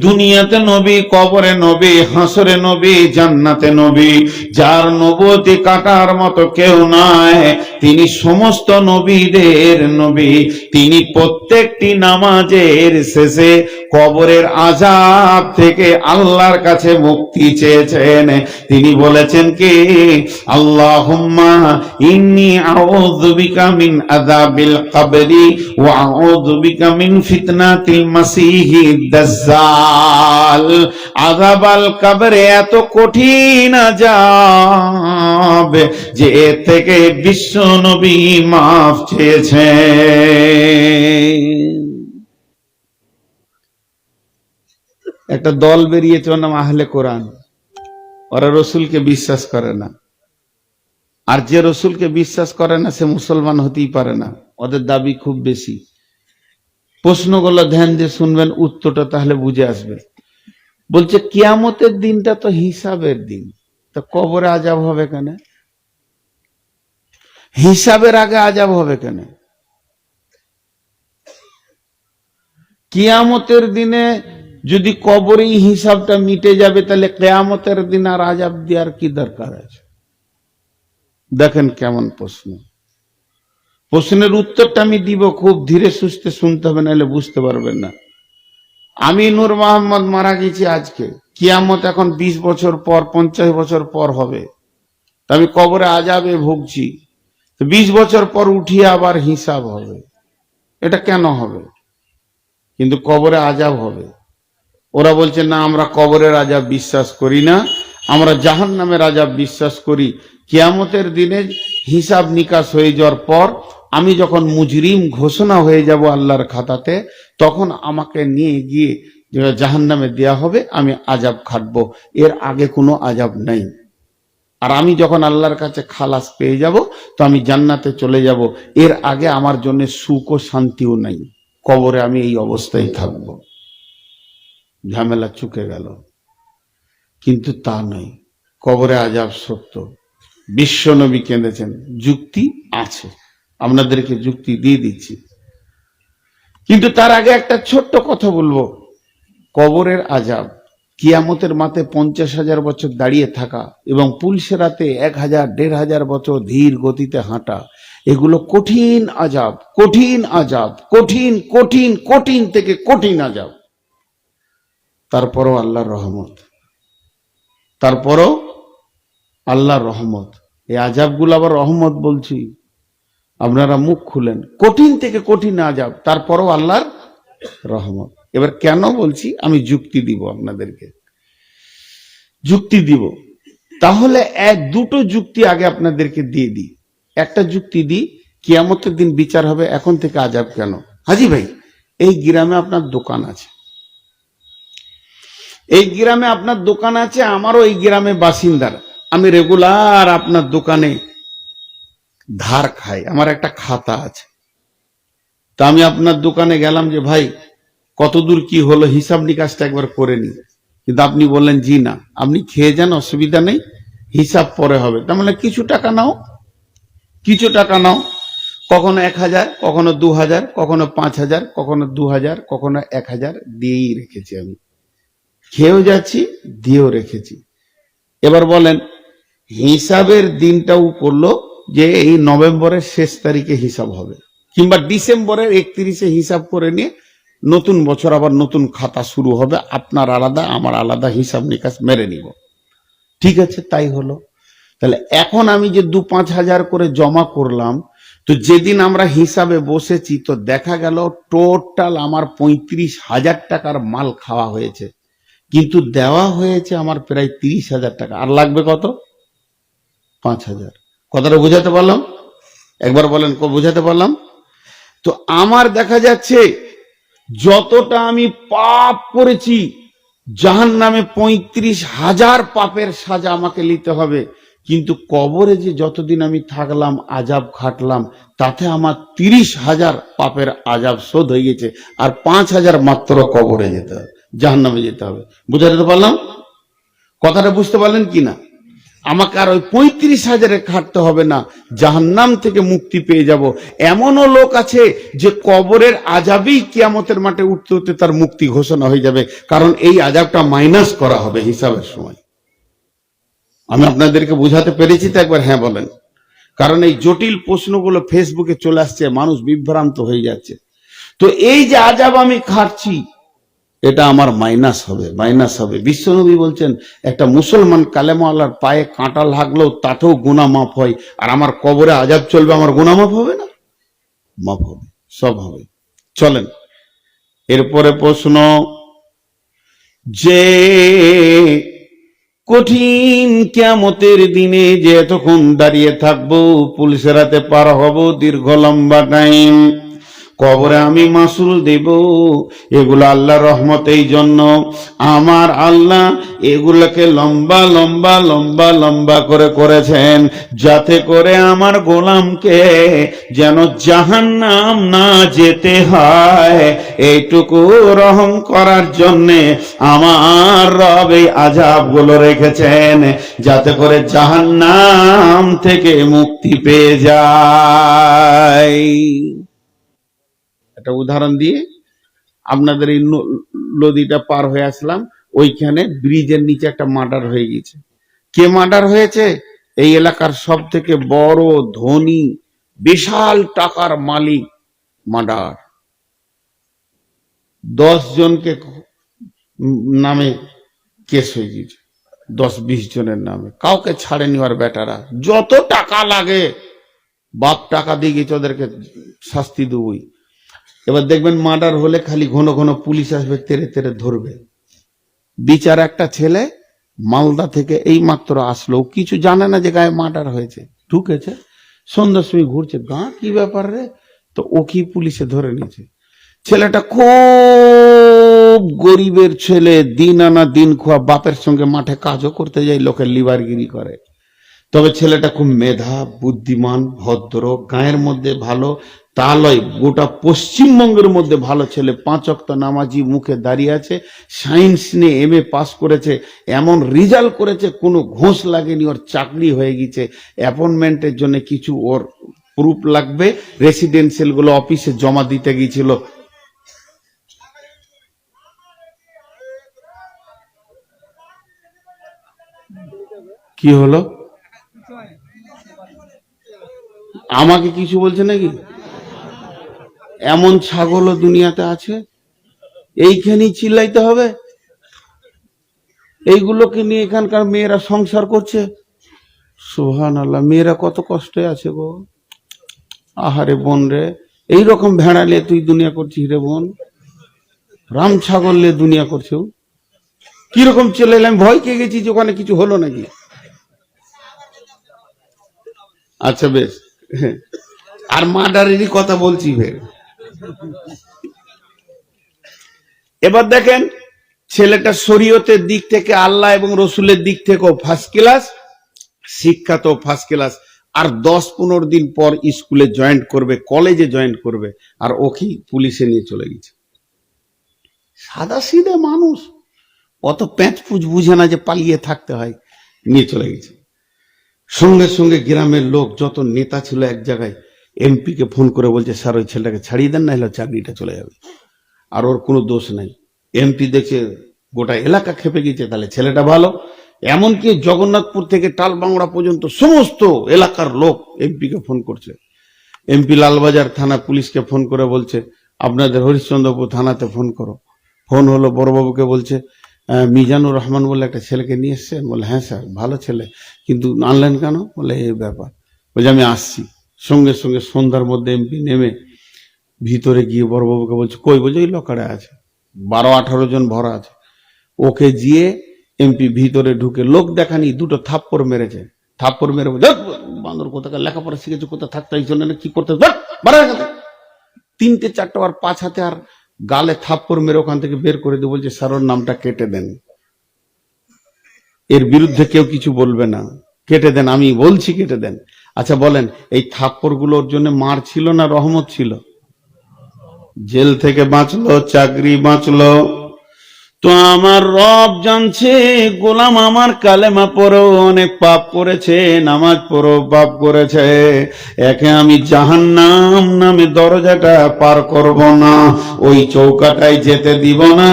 দুনিয়াতে নবী, কবরে নবী, হাসরে নবী, জান্নাতে নবী, যার নবুয়তি কাটার মতো কেউ নাই, তিনি সমস্ত নবীদের নবী। তিনি প্রত্যেকটি নামাজের শেষে কবরের আযাব থেকে আল্লাহর কাছে মুক্তি চেয়েছেন। তিনি বলেছেন কি, আল্লাহুম্মা ইন্নী আউযু বিকা মিন আযাবিল কবরি ওয়া আউযু বিকা মিন ফিতনাতিল মাসিহিদ দাজ্জাল। আযাবাল কবরে এত কঠিন আযাব যে এর থেকে বিশ্ব নবী মাফ চেয়েছেন। একটা দল বেরিয়েছে, ওর নাম আহলে কোরআন। ওরা রসুলকে বিশ্বাস করে না, আর যে রসুলকে বিশ্বাস করে না সে মুসলমান হতেই পারে না। ওদের দাবি খুব বেশি। প্রশ্নগুলো ধ্যান দিয়ে শুনবেন, উত্তরটা তাহলে বুঝে আসবে। বলছে কিয়ামতের দিনটা তো হিসাবের দিন, তো কবরে আযাব হবে কেন? হিসাবের আগে আযাব হবে কেন? কিয়ামতের দিনে যদি কবরেই হিসাবটা মিটে যাবে, তাহলে কিয়ামতের দিন আর আযাব দেওয়ার কি দরকার আছে? দেখেন কেমন প্রশ্ন। প্রশ্নের উত্তরটা আমি দিব, খুব ধীরে সুস্থে শুনতে হবে, নাহলে বুঝতে পারবেন না। আমি নূর মোহাম্মদ মারা গেছি আজকে, কিয়ামত এখন 20 বছর পর, 50 বছর পর হবে। আমি কবরে আযাবে ভুগছি, 20 বছর পর উঠিয়ে আবার হিসাব হবে। এটা কেন হবে? কিন্তু কবরে আযাব হবে। ওরা বলছে না, আমরা কবরের আযাব বিশ্বাস করি না, আমরা জাহান্নামের আযাব বিশ্বাস করি। কিয়ামতের দিনে হিসাব নিকাশ হয়ে যাওয়ার পর আমি যখন মুজরিম ঘোষণা হয়ে যাব আল্লাহর খাতাতে, তখন আমাকে নিয়ে গিয়ে জাহান্নামে দেয়া হবে, আমি আযাব খাটবো। এর আগে কোনো আযাব নাই। আর আমি যখন আল্লাহর কাছে খালাস পেয়ে যাব, তো আমি জান্নাতে চলে যাব। এর আগে আমার জন্য সুখ ও শান্তিও নাই। কবরে আমি এই অবস্থায় থাকব। ঝামেলা চুকে গেল। কিন্তু তা নয়, কবরে আযাব সত্য। বিশ্ব নবী কেঁদেছেন। যুক্তি আছে, আপনাদেরকে যুক্তি দিয়ে দিচ্ছি। কিন্তু তার আগে একটা ছোট্ট কথা বলবো। কবরের আযাব, কিয়ামতের মাঠে 50,000 বছর দাঁড়িয়ে থাকা এবং পুলসেরাতে 1000, 1500 বছর ধীর গতিতে হাঁটা, এগুলো কঠিন আযাব, কঠিন আযাব, কঠিন কঠিন কঠিন থেকে কঠিন আযাব। তারপরও আল্লাহর রহমত, তারপরও আল্লাহর রহমত। এই আযাবগুলো আবার রহমত বলছি, আপনারা মুখ খুলেন। কঠিন থেকে কঠিন আযাব, তারপরও আল্লাহর রহমত। এবার কেন বলছি আমি যুক্তি দিব, আপনাদেরকে যুক্তি দিব। তাহলে দুটো যুক্তি আগে আপনাদেরকে দিয়ে দিই। একটা যুক্তি দিই, কিয়ামতের দিন বিচার হবে, এখন থেকে আযাব কেন? হাজি ভাই, এই গ্রামে আপনার দোকান আছে, এই গ্রামে আপনার দোকান আছে, আমারও এই গ্রামে বাসিন্দার, আমি রেগুলার আপনার দোকানে ধার খাই, আমার একটা খাতা আছে। তা আমি আপনার দোকানে গেলাম যে ভাই কতদূর কি হলো, হিসাব নিকাশটা একবার করে নি। কিন্তু আপনি বললেন জি না, আপনি খেয়ে যান, অসুবিধা নেই, হিসাব পরে হবে। তার মানে কিছু টাকা নাও, কিছু টাকা নাও, কখনো 1000, কখনো 2000, কখনো 5000, কখনো 2000, কখনো 1000 দিয়েই রেখেছি আমি, খেয়েও যাচ্ছি, দিয়েও রেখেছি। এবার বলেন হিসাবের দিনটাও করলো যে এই নভেম্বরের শেষ তারিখে হিসাব হবে, কিংবা ডিসেম্বরের 31-এ হিসাব করে নিয়ে নতুন বছর আবার নতুন খাতা শুরু হবে, আপনার আলাদা আমার আলাদা হিসাব নিকাশ মেরে নিব। ঠিক আছে, তাই হলো। তাহলে এখন আমি যে 2-5 হাজার করে জমা করলাম, তো যেদিন আমরা হিসাবে বসেছি তো দেখা গেল টোটাল আমার 35,000 টাকার মাল খাওয়া হয়েছে, কিন্তু দেওয়া হয়েছে আমার প্রায় 30,000 টাকা। আর লাগবে কত? 5,000। কথাটা বুঝাতে পারলাম? একবার বলেন, বুঝাতে পারলাম? তো আমার দেখা যাচ্ছে যতটা আমি পাপ করেছি, জাহান্নামে 35,000 পাপের সাজা আমাকে নিতে হবে, কিন্তু কবরে যে যতদিন আমি থাকলাম আজাব খাটলাম, তাতে আমার 30,000 পাপের আজাব শোধ হয়ে গেছে, আর 5,000 মাত্র কবরে যেতে হবে, জাহান্নামে যেতে হবে। বুঝাতে পারলাম? কথাটা বুঝতে পারলেন কিনা? আমাকে আর ওই 35,000-এ খাটতে হবে না, জাহান্নাম থেকে মুক্তি পেয়ে যাব। এমনও লোক আছে যে কবরের আজাবেই কিয়ামতের মাঠে উঠতে উঠতে তার মুক্তি ঘোষণা হয়ে যাবে, কারণ এই আজাবটা মাইনাস করা হবে হিসাবের সময়। আমি আপনাদেরকে বুঝাতে পেরেছি তো? একবার হ্যাঁ বলেন। কারণ এই জটিল প্রশ্নগুলো ফেসবুকে চলে আসছে, মানুষ বিভ্রান্ত হয়ে যাচ্ছে। তো এই যে আজাব আমি খাটছি, এটা আমার মাইনাস হবে, মাইনাস হবে। বিশ্বনবী বলছেন একটা মুসলমান কালেমাওয়ালার পায়ে কাঁটা লাগলেও তাতেও গুনাহ মাফ হয়, আর আমার কবরে আজাব চলবে, আমার গুনাহ মাফ হবে না? মাফ হবে, সব হবে। চলেন এরপরে প্রশ্ন, যে কঠিন কিয়ামতের দিনে যে এতক্ষণ দাঁড়িয়ে থাকবো, পুলিশের হাতে পার হব দীর্ঘ লম্বা টাইম, কবরে আমি মাসুল দেব, এগুলো আল্লাহর রহমত। এই জন্য আমার আল্লাহ এগুলোকে লম্বা লম্বা লম্বা লম্বা করে করেছেন, যাতে করে আমার গোলামকে যেন জাহান্নাম না যেতে হয়। এইটুকু রহম করার জন্যে আমার রব এই আযাবগুলো রেখেছেন, যাতে করে জাহান্নাম থেকে মুক্তি পেয়ে যায়। একটা উদাহরণ দিয়ে আপনাদের এই নদীটা পার হয়ে আসলাম, ওইখানে ব্রিজের নিচে একটা মার্ডার হয়ে গেছে। কে মার্ডার হয়েছে? এই এলাকার সব থেকে বড় ধনী বিশাল টাকার মালিক মার্ডার। 10 জনকে নামে কেস হয়ে গেছে, 10-20 জনের নামে, কাউকে ছাড়েনি। আর বেটারা যত টাকা লাগে বাপ টাকা দিয়ে গেছে, ওদেরকে শাস্তি দেবই। এবার দেখবেন মার্ডার হলে খালি ঘন ঘন পুলিশ আসবে, তেরে তেরে ধরবে। বিচার একটা ছেলে মালদা থেকে এই মাত্র আসলো, কিছু জানে না যে গায়ে মার্ডার হয়েছে, ঢুকেছে, সন্ধ্যার সময় ঘুরছে, গা কি ব্যাপার রে, তো ও কি পুলিশে ধরে নিয়েছে। ছেলেটা খুব গরিবের ছেলে, দিন আনা দিন খোয়া, বাপের সঙ্গে মাঠে কাজও করতে যায়, লোকের লিভারগিরি করে। তবে ছেলেটা খুব মেধা, বুদ্ধিমান, ভদ্র, গায়ের মধ্যে ভালো, তা লয় গোটা পশ্চিমবঙ্গের মধ্যে ভালো ছেলে, 5 ওয়াক্ত নামাজি, মুখে দাঁড়িয়ে আছে, সায়েন্স নিয়ে MA পাস করেছে, এমন রেজাল্ট করেছে কোনো ঘোষ লাগেনি, ওর চাকরি হয়ে গেছে। অ্যাপয়েন্টমেন্টের জন্য কিছু ওর প্রুফ লাগবে, রেসিডেন্সিয়াল গুলো অফিসে জমা দিতে গিয়েছিল। কি হলো? আমাকে কিছু বলছে নাকি? এমন ছাগলও দুনিয়াতে আছে, এইখানেই চিল্লাইতে হবে? এইগুলোকে নিয়ে এখানকার মেয়েরা সংসার করছে। সুবহানাল্লাহ, মেয়েরা কত কষ্টে আছে গো। আহারে বোন রে, এইরকম ভেড়া নিয়ে তুই দুনিয়া করছিস রে বোন, রাম ছাগল নিয়ে দুনিয়া করছে। কিরকম চিল্লাইলাম, ভয় কে গেছি যে ওখানে কিছু হলো নাকি। আচ্ছা বেশ, আর মার্ডারেরই কথা বলছি ফের। এবার দেখেন ছেলেটা শরীয়তের দিক থেকে, আল্লাহ এবং রসুলের দিক থেকেও ফার্স্ট ক্লাস, শিক্ষা তো ফার্স্ট ক্লাস। আর 10-15 দিন পর স্কুলে জয়েন্ট করবে, কলেজে জয়েন্ট করবে, আর ওকে পুলিশে নিয়ে চলে গেছে। সাদা সিধে মানুষ, অত প্যাঁচপুচ বুঝে না যে পালিয়ে থাকতে হয়, নিয়ে চলে গেছে। সঙ্গে সঙ্গে গ্রামের লোক যত নেতা ছিল এক জায়গায় এমপি কে ফোন করে বলছে, স্যার ওই ছেলেটাকে ছাড়িয়ে দেন, না হলে চাকরিটা চলে যাবে, আর ওর কোনো দোষ নাই। এমপি দেখে গোটা এলাকা খেপে গেছে, তাহলে ছেলেটা ভালো। এমনকি জগন্নাথপুর থেকে টালবাংলা পর্যন্ত সমস্ত এলাকার লোক এমপি কে ফোন করছে। এমপি লালবাজার থানা পুলিশকে ফোন করে বলছে, আপনাদের হরিশ্চন্দ্রপুর থানাতে ফোন করো। ফোন হলো, বড়বাবুকে বলছে, মিজানুর রহমান বলে একটা ছেলেকে নিয়ে এসছেন? বলে হ্যাঁ স্যার, ভালো ছেলে, কিন্তু আনলেন কেন? বলে এই ব্যাপার। বলছে আমি আসছি। সঙ্গে সঙ্গে সন্ধ্যার মধ্যে এমপি নেমে ভিতরে গিয়ে বড়বাবুকে বলছে, কই? বলছে ওই লকারে আছে, 12-18 জন ভরা আছে। ওকে গিয়ে এমপি ভিতরে ঢুকে লোক দেখানি দুটো থাপ্পড় মেরেছে। থাপ্পড় মেরে বলছে, বান্দর কোথাকার, লেখাপড়া শিখেছে কোথা, থাকতে এই জন্য কি করতে, 3-4টা আর 5 হাতে আর গালে থাপ্পড় মেরে ওখান থেকে বের করে দিয়ে বলছে, স্যার ওর নামটা কেটে দেন, এর বিরুদ্ধে কেউ কিছু বলবে না, কেটে দেন, আমি বলছি কেটে দেন। আচ্ছা বলেন, এই থাপ্পড় গুলোর জন্য মার ছিল না রহমত ছিল? জেল থেকে বাঁচলো, চাকরি বাঁচলো। তো আমার রব জানছে গোলাম আমার কালেমা পড়েও অনেক পাপ করেছে, নামাজ পড়েও পাপ করেছে, একে আমি জাহান্নাম নামে দরজাটা পার করব না, ওই চৌকাটায় যেতে দিব না।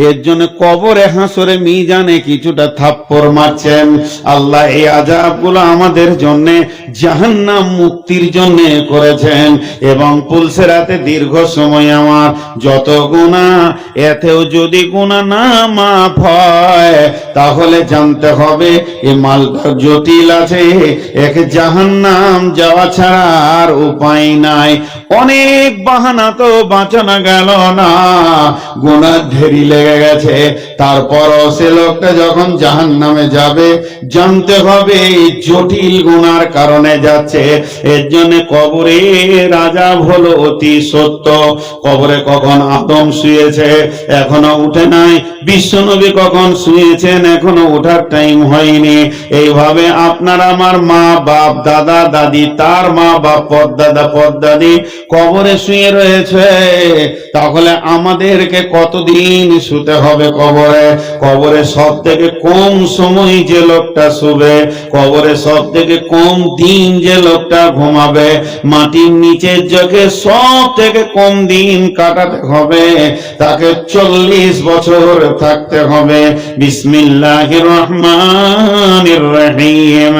এর জন্য কবরে হাসরে মিজানে কিছুটা থাপ্পড় মারছেন। আল্লাহ এই আযাবগুলো আমাদের জন্য জাহান্নাম মুক্তির জন্য করেছেন। এবং পুলসেরাতে দীর্ঘ সময় আমার যত গুনাহ, এতেও যদি গুনাহ না মাফ হয় তাহলে জানতে হবে এই মালটা জটিল আছে, একে জাহান্নাম যাওয়া ছাড়া আর উপায় নাই। অনেক বাহানা তো বাঁচানো গেল না, গুনাহ ঢেরি লেগে গেছে। তারপরও সে লোকটা যখন জাহান্নামে যাবে জানতে হবে এই জটিল গুনার কারণে যাচ্ছে। এর জন্য কবরের আযাব হলো অতি সত্য। কবরে কখন আদম শুয়েছে এখনো উঠে নাই, বিশ্বনবী কখন শুয়েছেন এখনো ওঠার টাইম হয়নি। এইভাবে আপনার আমার মা বাপ, দাদা দাদি, তার মা বাপ, পরদাদা পরদাদি কবরে শুয়ে রয়েছে। তাহলে আমাদেরকে কতদিন শুতে হবে কবরে? কবরে সব থেকে কম সময় যে লোকটা শুবে, কবরে সব থেকে কম দিন যে লোকটা ঘুমাবে, মাটির নিচের জগে সব থেকে কম দিন কাটাতে হবে, তাকে 40 বছর থাকতে হবে। বিসমিল্লাহির রহমানির রহিম।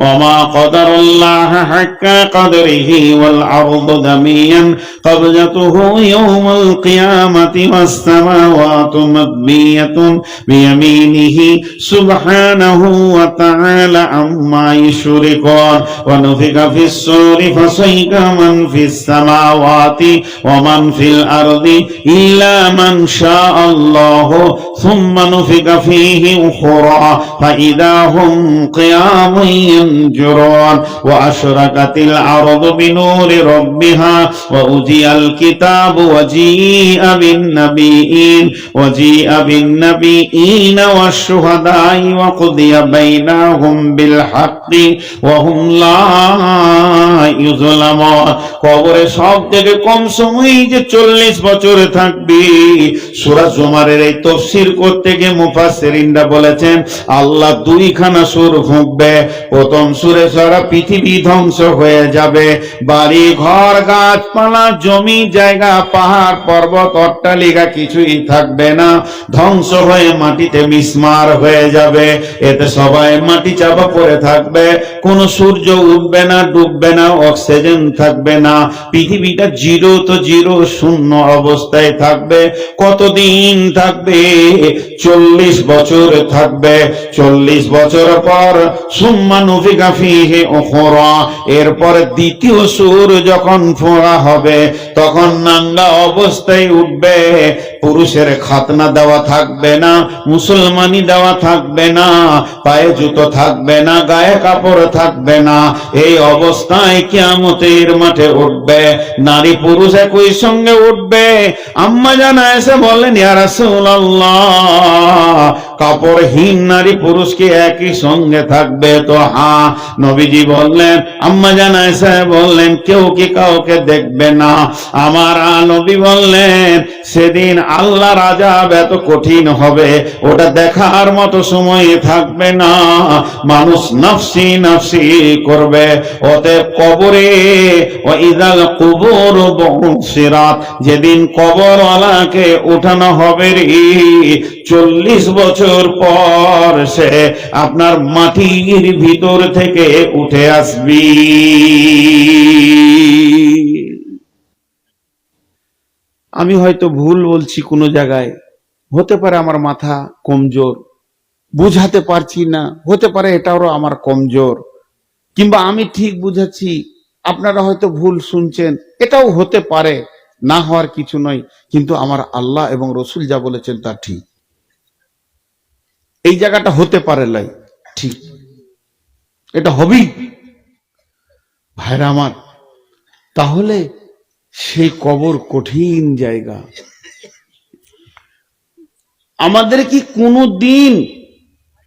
ওমা কদারুল্লাহ হাক্কা কদরিহি ওয়াল আরদু দামিয়ান কবজাতুহু ইয়াওমাল কিয়ামাতি ওয়াস সামাওয়াতু মাদবিয়াতুন বিয়ামিনিহি সুবহানাহু ওয়া তাআলা আম্মা ইউশরিকুন। ওয়া নুফিকা ফিস সূরি ফাসাইকা মান ফিস সামাওয়াতি ওয়া মান ফিল আরদি ইল্লা মান শাআল্লাহু সুম্মা নুফিকা ফীহি উখরা ফাইদা হুম কিয়ামুন ইয়ানজুরুন। ওয়া আশরাকাতিল আরদু বিনূরি রাব্বিহা ওয়া উজিয়াল কিতাবু ওয়া জিআ বিন নাবিয়্যিন ওয়া জিআ বিন নাবিয়্যিন ওয়াশ শুহাদা'i ওয়া কুদিয়া বাইনাহুম বিল হাক্কি ওয়া হুম লা ইউযলামুন। কবরে সব থেকে কম সময় যে 40 বছর থাকবি। সূরা জুমারের এই তাফসীর করতে গিয়ে মুফাসসিরিনরা বলেছেন আল্লাহ 2খানা সূর ফুঁকবে। প্রথম সূরে সারা পৃথিবী ধ্বংস হয়ে যাবে, বাড়ি ঘর গাছপালা জমি জায়গা পাহাড় পর্বত অট্টালিকা কিছুই থাকবে না, ধ্বংস হয়ে মাটিতে মিসমার হয়ে যাবে। এতে সবাই মাটি চাপা পড়ে থাকবে, কোন সূর্য উঠবে না, ডুববে না, অক্সিজেন থাকবে না, পৃথিবীটা জিরো তো জিরো, শূন্য অবস্থায় থাকবে। কতদিন থাকবে? 40 বছর থাকবে। 40 বছর পর সুম্মা নুফিকা ফীহি উখরা, এরপর দ্বিতীয় সূর যখন ফোঁড়া হবে তখন নাঙ্গা অবস্থায় উঠবে। পুরুষের খাতনা দেওয়া থাকবে না, মুসলমানি দেওয়া থাকবে না, পায়ে জুতো থাকবে না, গায়ে কাপড় থাকবে না। এই অবস্থায় কিয়ামতের মাঠে উঠবে, নারী পুরুষ একই সঙ্গে উঠবে। আম্মা জানা এসে বললেন ইয়া রাসূলুল্লাহ, কাপড়হীন নারী পুরুষ কি একই সঙ্গে থাকবে? তো হ্যাঁ, নবীজি বললেন, আম্মা জান আয়েশা বললেন, কেউ কি কাউকে দেখবে না? আমার নবী বললেন, সেদিন আল্লাহর আযাব এত কঠিন হবে, ওটা দেখার মতো সময় থাকবে না, মানুষ নফসি নফসি করবে। অতএব কবরে, ওয়াইযাল কুবুর বুসিরাত, যেদিন কবরওয়ালাকে উঠানো হবে রে, 40 বছর পর সে আপনার মাটির ভিতর থেকে উঠে আসবি। আমি হয়তো ভুল বলছি কোনো জায়গায়, হতে পারে আমার মাথা কমজোর, বুঝাতে পারছি না, হতে পারে এটাও আমার কমজোর, কিংবা আমি ঠিক বুঝাচ্ছি, আপনারা হয়তো ভুল শুনছেন, এটাও হতে পারে, না হওয়ার কিছু নয়। কিন্তু আমার আল্লাহ এবং রসুল যা বলেছেন তা ঠিক। এই জায়গাটা হতে পারে লাই, ঠিক, এটা হবেই। ভাইরা আমার, তাহলে সেই কবর কঠিন জায়গা। আমাদের কি কোনো দিন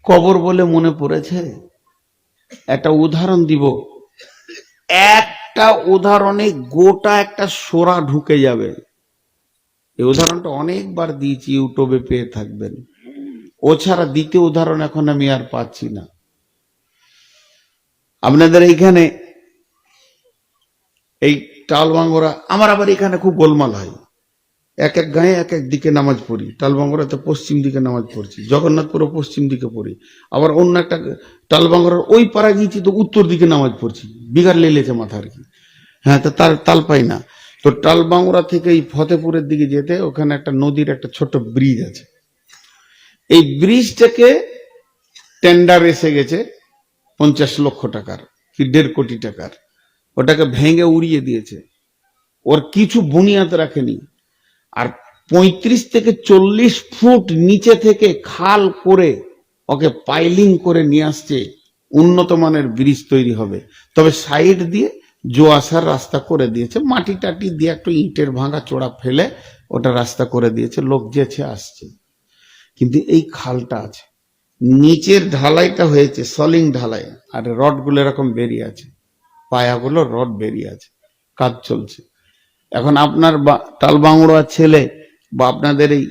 কবর বলে মনে পড়েছে? একটা উদাহরণ দিব, একটা উদাহরণে গোটা একটা সোরা ঢুকে যাবে। এই উদাহরণটা অনেকবার দিয়েছি, ইউটিউবে পেয়ে থাকবেন। ও ছাড়া দ্বিতীয় উদাহরণ এখন আমি আর পাচ্ছি না। আপনাদের এইখানে এই টালবাঙ্গরা, আমার আবার এখানে খুব গোলমাল হয়, এক এক গায়ে এক এক দিকে নামাজ পড়ি। টালবাঙ্গরাতে পশ্চিম দিকে নামাজ পড়ছি, জগন্নাথপুরে পশ্চিম দিকে পড়ি, আবার অন্য একটা টালবাঙ্গরার ওই পাড়া গিয়েছি তো উত্তর দিকে নামাজ পড়ছি, বিঘার লেলেছে মাথা আর কি। হ্যাঁ, তো তার তাল পাই না। তো টালবাঙ্গরা থেকে এই ফতেপুরের দিকে যেতে ওখানে একটা নদীর একটা ছোট ব্রিজ আছে। এই ব্রিজটাকে টেন্ডার এসে গেছে 50 লক্ষ টাকার কি 1.5 কোটি টাকার, ওটাকে ভেঙে উড়িয়ে দিয়েছে, ওর কিছু বুনিয়াদ রাখেনি। আর 35 থেকে 40 ফুট নিচে থেকে খাল করে ওকে পাইলিং করে নিয়ে আসছে, উন্নত মানের ব্রিজ তৈরি হবে। তবে সাইড দিয়ে জো আসার রাস্তা করে দিয়েছে, মাটি টাটি দিয়ে একটু ইটের ভাঙা চোড়া ফেলে ওটা রাস্তা করে দিয়েছে, লোক যেছে আসছে। কিন্তু এই খালটা আছে, নিচের ঢালাইটা হয়েছে সলিং ঢালাই, আর রডগুলো এরকম বেরিয়ে আছে, পায়াগুলো রড বেরিয়ে আছে, কাজ চলছে। এখন আপনার টালবাংড়ার ছেলে বা আপনাদের এই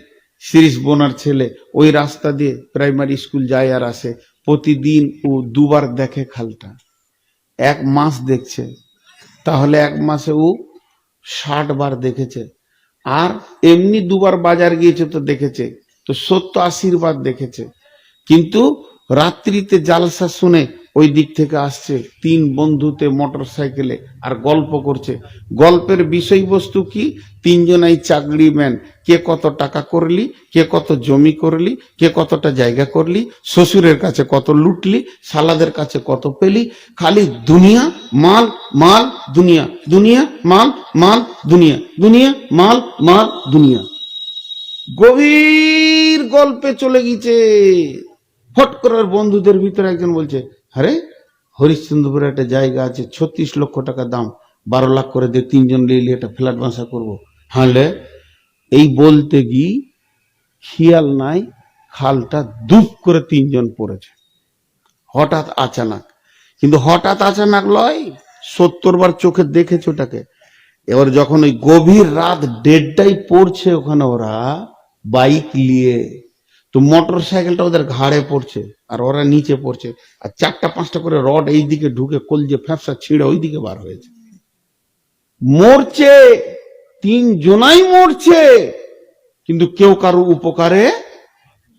শিরিষ বোনার ছেলে ওই রাস্তা দিয়ে প্রাইমারি স্কুল যায় আর আসে, প্রতিদিন ও 2 বার দেখে খালটা, 1 মাস দেখছে, তাহলে 1 মাসে ও 60 বার দেখেছে। আর এমনি 2 বার বাজার গিয়েছে তো দেখেছে, তো 70-80 বার দেখেছে। কিন্তু রাত্রিতে জালসা শুনে ওই দিক থেকে আসছে 3 বন্ধুতে মোটর সাইকেলে আর গল্প করছে। গল্পের বিষয়বস্তু কি? 3 জনাই চাকরিম্যান, কে কত টাকা করলি, কে কত জমি করলি, কে কতটা জায়গা করলি, শ্বশুরের কাছে কত লুটলি, শালাদের কাছে কত পেলি, খালি দুনিয়া মাল মাল দুনিয়া, দুনিয়া মাল মাল দুনিয়া, দুনিয়া মাল মাল দুনিয়া। গভীর গল্পে চলে গেছে। হট করার বন্ধুদের ভিতরে একজন বলছে, আরে হরিশ্চন্দ্রপুরে একটা জায়গা আছে 36 লক্ষ টাকা দাম, 12 লাখ করে দিয়ে 3 জন নিয়ে একটা ফ্ল্যাট বাসা করবো। হালে এই বলতে গিয়ে খেয়াল নাই, খালটা দুপ করে 3 জন পড়েছে, হঠাৎ আচানক। কিন্তু হঠাৎ আচানক লয়, 70 বার চোখে দেখেছে ওটাকে। এবার যখন ওই গভীর রাত 1:30টায় পড়ছে ওখানে ওরা বাইক নিয়ে, তো মোটর সাইকেলটা ওদের ঘাড়ে পড়ছে আর ওরা নিচে পড়ছে, আর 4টা-5টা করে রড এই দিকে ঢুকে কলজে ফ্যাপসা ছিঁড়ে ওই দিকে বার হয়েছে। মরছে, 3 জনাই মরছে, কিন্তু কেউ কারো উপকারে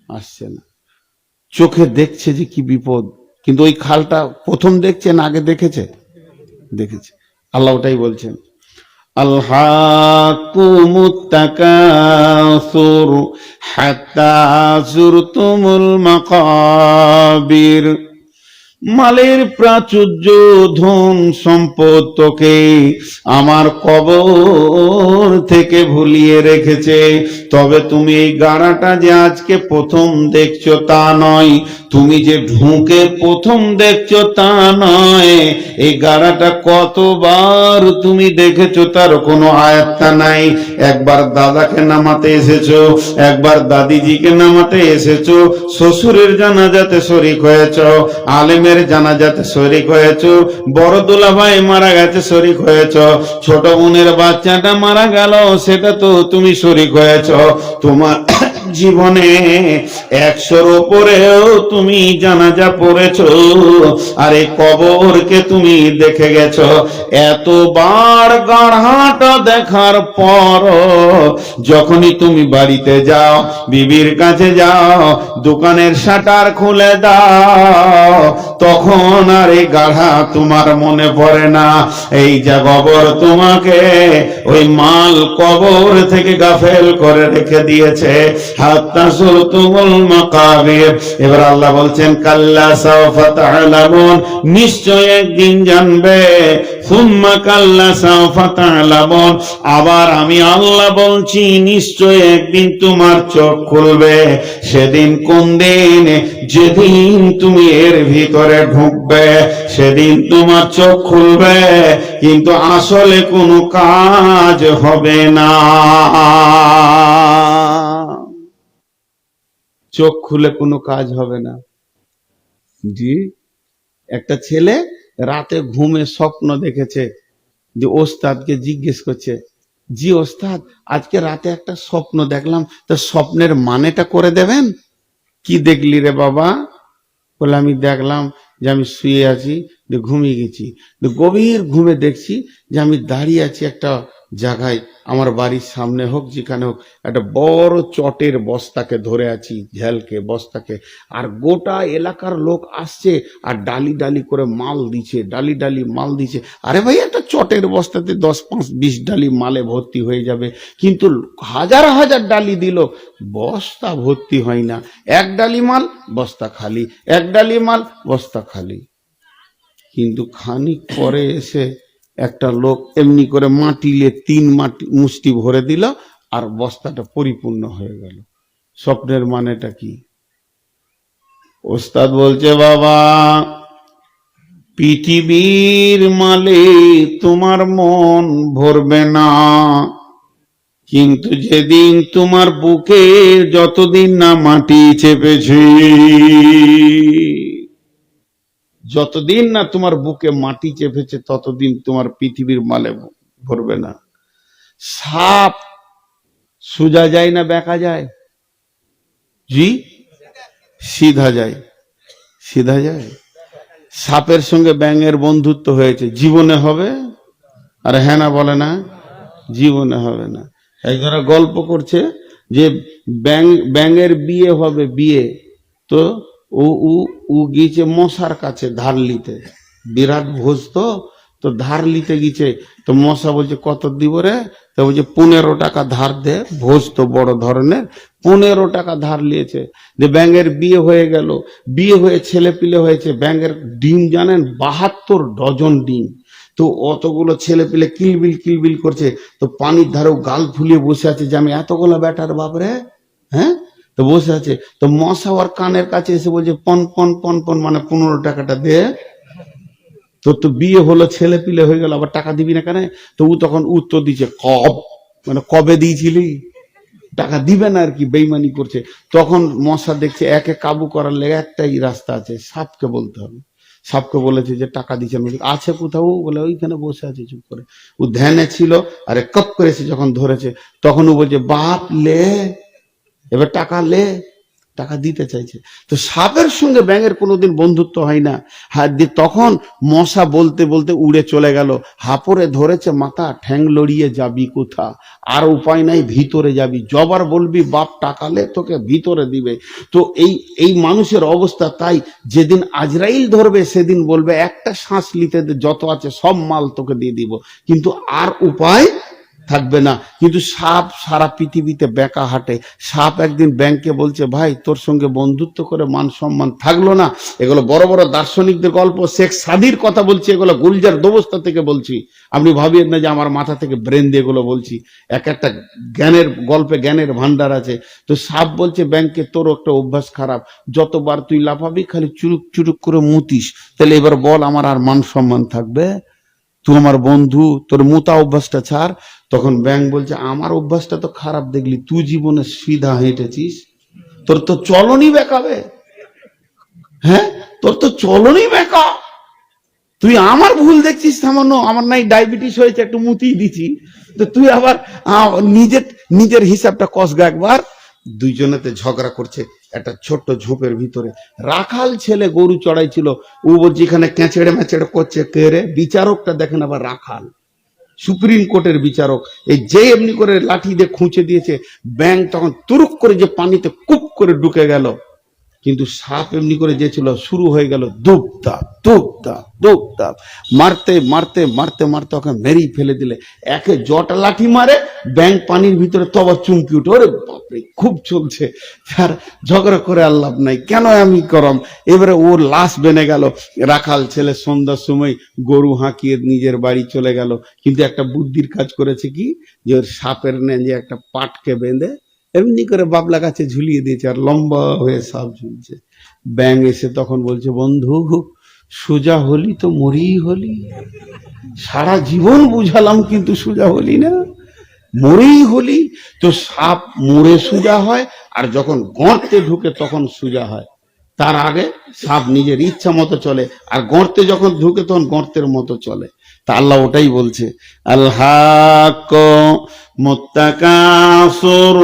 আসছে না। চোখে দেখছে যে কি বিপদ, কিন্তু ওই খালটা প্রথম দেখছে না আগে দেখেছে? দেখেছে। আল্লাহ ওটাই বলছেন, আলহাকুমুত তাকাসুর হাত্তা যুরতুমুল মাকাবির। মালের প্রাচুর্য, ধন সম্পদ তোকে আমার কবর থেকে ভুলিয়ে রেখেছে। তবে তুমি এই গাড়াটা যে আজকে প্রথম দেখছো তা নয়, তুমি যে ঢুকে প্রথম দেখছো তা নয়, এই গাড়াটা কতবার তুমি দেখেছো তার কোনো আয়াত্তা নাই। একবার দাদাকে নামাতে এসেছো, একবার দাদিজিকে নামাতে এসেছো, শ্বশুরের জানাজাতে শরীক হয়েছ, আলেমের জানাজাতে শরীক হয়েছ, বড় দুলাভাই মারা গেছে শরীক হয়েছ, ছোট বোনের বাচ্চাটা মারা গেল সেটা তো তুমি শরীক হয়েছ। তোমার জীবনে 100-র উপরেও তুমি জানাজা পড়েছো, আর এই কবরকে তুমি দেখে গেছো। এতবার গাড়হাটা দেখার পর যখনই তুমি বাড়িতে যাও, বিবির কাছে যাও, দোকানের শাটার খুলে দাও, তখন আর এই গাড়হা তোমার মনে পড়ে না। এই যে কবর তোমাকে ওই মাল কবর থেকে গাফেল করে রেখে দিয়েছে। হাত্তা সুরতুমুল মাকাবির। এবার আল্লাহ বলছেন কাল্লা সাওফা তা'লামুন, নিশ্চয় একদিন জানবে। সুম্মা কাল্লা সাওফা তা'লামুন, আবার আমি আল্লাহ বলছি নিশ্চয় একদিন তোমার চোখ খুলবে। সেদিন কোন দিন? যেদিন তুমি এর ভিতরে ঢুকবে সেদিন তোমার চোখ খুলবে, কিন্তু আসলে কোনো কাজ হবে না। চোখ খুলে কোনো কাজ হবে না। জি, একটা ছেলে রাতে ঘুমে স্বপ্ন দেখেছে, যে ওস্তাদকে জিজ্ঞেস করছে, জি ওস্তাদ আজকে রাতে একটা স্বপ্ন দেখলাম, তো স্বপ্নের মানেটা করে দেবেন। কি দেখলি রে বাবা? বলে আমি দেখলাম যে আমি শুয়ে আছি, যে ঘুমিয়ে গেছি, গভীর ঘুমে দেখছি যে আমি দাঁড়িয়ে আছি একটা জায়গায়, আমার বাড়ির সামনে হোক যেখানে হোক, একটা বড় চটের বস্তাকে ধরে আছি, ঝেলকে বস্তাকে, আর গোটা এলাকার লোক আসছে আর ডালি ডালি করে মাল দিচ্ছে, ডালি ডালি মাল দিচ্ছে। আরে ভাই, একটা চটের বস্তাতে 10, 5, 20 ডালি মালে ভর্তি হয়ে যাবে, কিন্তু হাজার হাজার ডালি দিল, বস্তা ভর্তি হয় না। এক ডালি মাল, বস্তা খালি, এক ডালি মাল, বস্তা খালি। কিন্তু খানিক পরে এসে একটা লোক এমনি করে মাটিলে 3 মুষ্টি ভরে দিল, আর বস্তাটা পরিপূর্ণ হয়ে গেল। স্বপ্নের মানেটা কি? ওস্তাদ বলছে, বাবা পৃথিবীর মালে তোমার মন ভরবে না, কিন্তু যেদিন তোমার বুকে যতদিন না মাটি চেপেছে, যতদিন না তোমার বুকে মাটি চেপেছে ততদিন তোমার পৃথিবীর মালে ভরবে না। সাপ সোজা যায় না বেঁকা যায়? জি, সিধা যায়। সিধা যায়? সাপের সঙ্গে ব্যাঙের বন্ধুত্ব হয়েছে, জীবনে হবে? আর হ্যাঁ না বলে না? জীবনে হবে না। একজনের গল্প করছে যে ব্যাঙের বিয়ে হবে, বিয়ে তো ও গিয়েছে মশার কাছে ধার নিতে, বিরাট ভোজ তো ধার নিতে গিয়েছে, তো মশা বলছে কত দিব রে? তো বলছে 15 টাকা ধার দে, ভোজ তো বড় ধরনের, 15 টাকা ধার নিয়েছে। যে ব্যাঙের বিয়ে হয়ে গেল, বিয়ে হয়ে ছেলে পিলে হয়েছে, ব্যাঙের ডিম জানেন 72 ডজন ডিম। তো অতগুলো ছেলে পিলে কিলবিল কিলবিল করছে, তো পানির ধারেও গাল ফুলিয়ে বসে আছে যে আমি এতগুলো ব্যাটার বাপরে, হ্যাঁ, তো বসে আছে। তো মশা ওর কানের কাছে এসে বলছে পন পন পন পন, মানে 15 টাকাটা দে। তোর তো বিয়ে হলো, ছেলে পিলে হয়ে গেল, আবার টাকা দিবি না কেন? তো ও তখন উত্তর দিচ্ছে মানে কবে দিয়েছিলি, টাকা দিবে না আর কি, বেইমানি করছে। তখন মশা দেখছে একে কাবু করার লেগে একটাই রাস্তা আছে, সাপকে বলতে হবে। সাপকে বলেছে যে টাকা দিচ্ছেন, আছে কোথাও? বলে ওইখানে বসে আছে চুপ করে। ও ধ্যানে ছিল, আরে কপ করেছে যখন ধরেছে, তখন ও বলছে বাপ লে, এবার টাকা লে, টাকা দিতে চাইছে। তো সাপের সঙ্গে ব্যাঙের কোনোদিন বন্ধুত্ব হয় না। তখন মশা বলতে বলতে উড়ে চলে গেল, হাপড়ে ধরেছে মাথা, ঠ্যাং লড়িয়ে যাবি কোথা, আর উপায় নাই, ভিতরে যাবি, জবার বলবি বাপ টাকা লে, তোকে ভিতরে দিবে। তো এই মানুষের অবস্থা তাই, যেদিন আজরাইল ধরবে সেদিন বলবে একটা শ্বাস নিতে যত আছে সব মাল তোকে দিয়ে দিব, কিন্তু আর উপায় থাকবে না। কিন্তু সাপ সারা পৃথিবীতে বেঁকা হাঁটে। সাপ একদিন ব্যাংকে বলছে, ভাই তোর সঙ্গে বন্ধুত্ব করে মান সম্মান থাকলো না। এগুলো বড় বড় দার্শনিকদের গল্প, শেখ সাদির কথা বলছি, এগুলো গুলজার দোবস্তা থেকে বলছি। আপনি ভাবিয়েন না যে আমার মাথা থেকে ব্রেন দিয়ে এগুলো বলছি। এক একটা জ্ঞানের গল্পে জ্ঞানের ভান্ডার আছে। তো সাপ বলছে ব্যাংকে, তোর একটা অভ্যাস খারাপ, যতবার তুই লাফাবি খালি চুরুক চুরুক করে মুতিস। তাহলে এবার বল আমার আর মান সম্মান থাকবে? তুই আমার বন্ধু, তোর মুতা অভ্যাসটা ছাড়। তখন ব্যাংক বলছে, আমার অভ্যাসটা তো খারাপ দেখলি, তুই জীবনে সিধা হেঁটেছিস, তোর তো চলনই বেকাবে। হ্যাঁ, তোর তো চলনই বেকা। তুই আমার ভুল দেখছিস সামান্য, আমার নাই ডায়াবেটিস হয়েছে একটু মুতিয়ে দিছি, তো তুই আবার নিজের নিজের হিসাবটা কষগা একবার। দুইজনেতে ঝগড়া করছে একটা ছোট্ট ঝোপের ভিতরে। রাখাল ছেলে গরু চড়াইছিল, ও যেখানে ক্যাঁচড়ে ম্যাচড়ে করছে, কে রে? বিচারকটা দেখেন আবার রাখাল, সুপ্রিম কোর্টের বিচারক। এই যে এমনি করে লাঠি দিয়ে খুঁচে দিয়েছে, ব্যাংক তখন তুরুক করে যে পানিতে কুপ করে ঢুকে গেল। কিন্তু সাপ এমনি করে যে ছিল, শুরু হয়ে গেল দুপদাপ দুপদাপ দুপদাপ, মারতে মারতে মারতে মারতে ওকে মেরেই ফেলে দিলে। একে জটা লাঠি মারে, ব্যাংক পানির ভিতরে তবা চুমকি উঠে, ওরে বাপরে খুব চলছে। আর ঝগড়া করে আর লাভ নাই, কেন আমি করম। এবারে ওর লাশ বেনে গেল। রাখাল ছেলে সন্ধ্যার সময় গরু হাঁকিয়ে নিজের বাড়ি চলে গেল। কিন্তু একটা বুদ্ধির কাজ করেছে কি, যে ওর সাপের যে একটা পাটকে বেঁধে এমনি করে বাবলা গাছে ঝুলিয়ে দিয়েছে, আর লম্বা হয়ে সাপ ঝুলছে। ব্যাঙ এসে তখন বলছে, বন্ধু সোজা হলি তো মরি হলি, সারা জীবন বুঝালাম কিন্তু সোজা হলি না, মরেই হলি। তো সাপ মরে সোজা হয়, আর যখন গর্তে ঢুকে তখন সোজা হয়। তার আগে সাপ নিজের ইচ্ছা মতো চলে, আর গর্তে যখন ঢুকে তখন গর্তের মতো চলে। তা আল্লাহ ওটাই বলছে, আল্লাহ মুত্তাকাসুর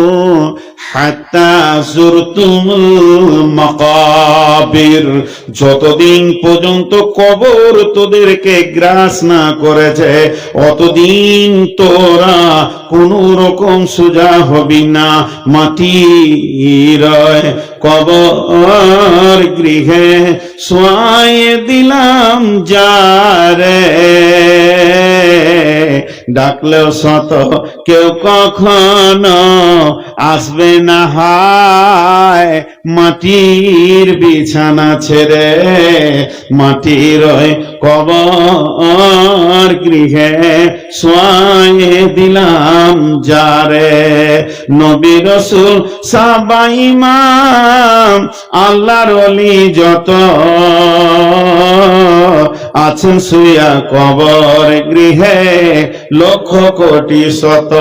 হাত্তা যুরতুমুল মাকাবির, যতদিন পর্যন্ত কবর তোদেরকে গ্রাস না করেছে অতদিন তোরা কোন রকম সোজা হবি না। মাটির কবর গৃহে শোয়াই দিলাম যারে, ডাকলেও শত কেউ কখনো আসবে না হায়, মাটির বিছানা ছেড়ে মাটির কবর গৃহে শোয়াই দিলাম যারে। নবী রাসূল সাহাবা ইমাম আল্লাহর ওলি যত আছেন শুইয়া কবর গৃহে লক্ষ কোটি শত,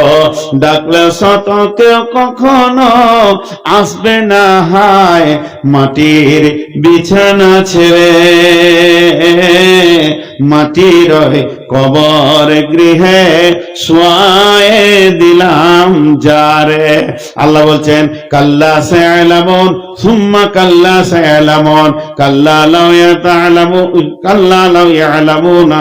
ডাকলে শত কেউ কখনো আসবে না হায়, মাটির বিছানা ছেড়ে মাটির কবর গৃহে শোয়ায়ে দিলাম যারে। আল্লাহ বলছেন, কাল্লা সায়ালামুন সুম্মা কাল্লা সায়ালামুন, কাল্লা লাউ ইয়াতালামুন কাল্লা লাউ ইয়ালামুনা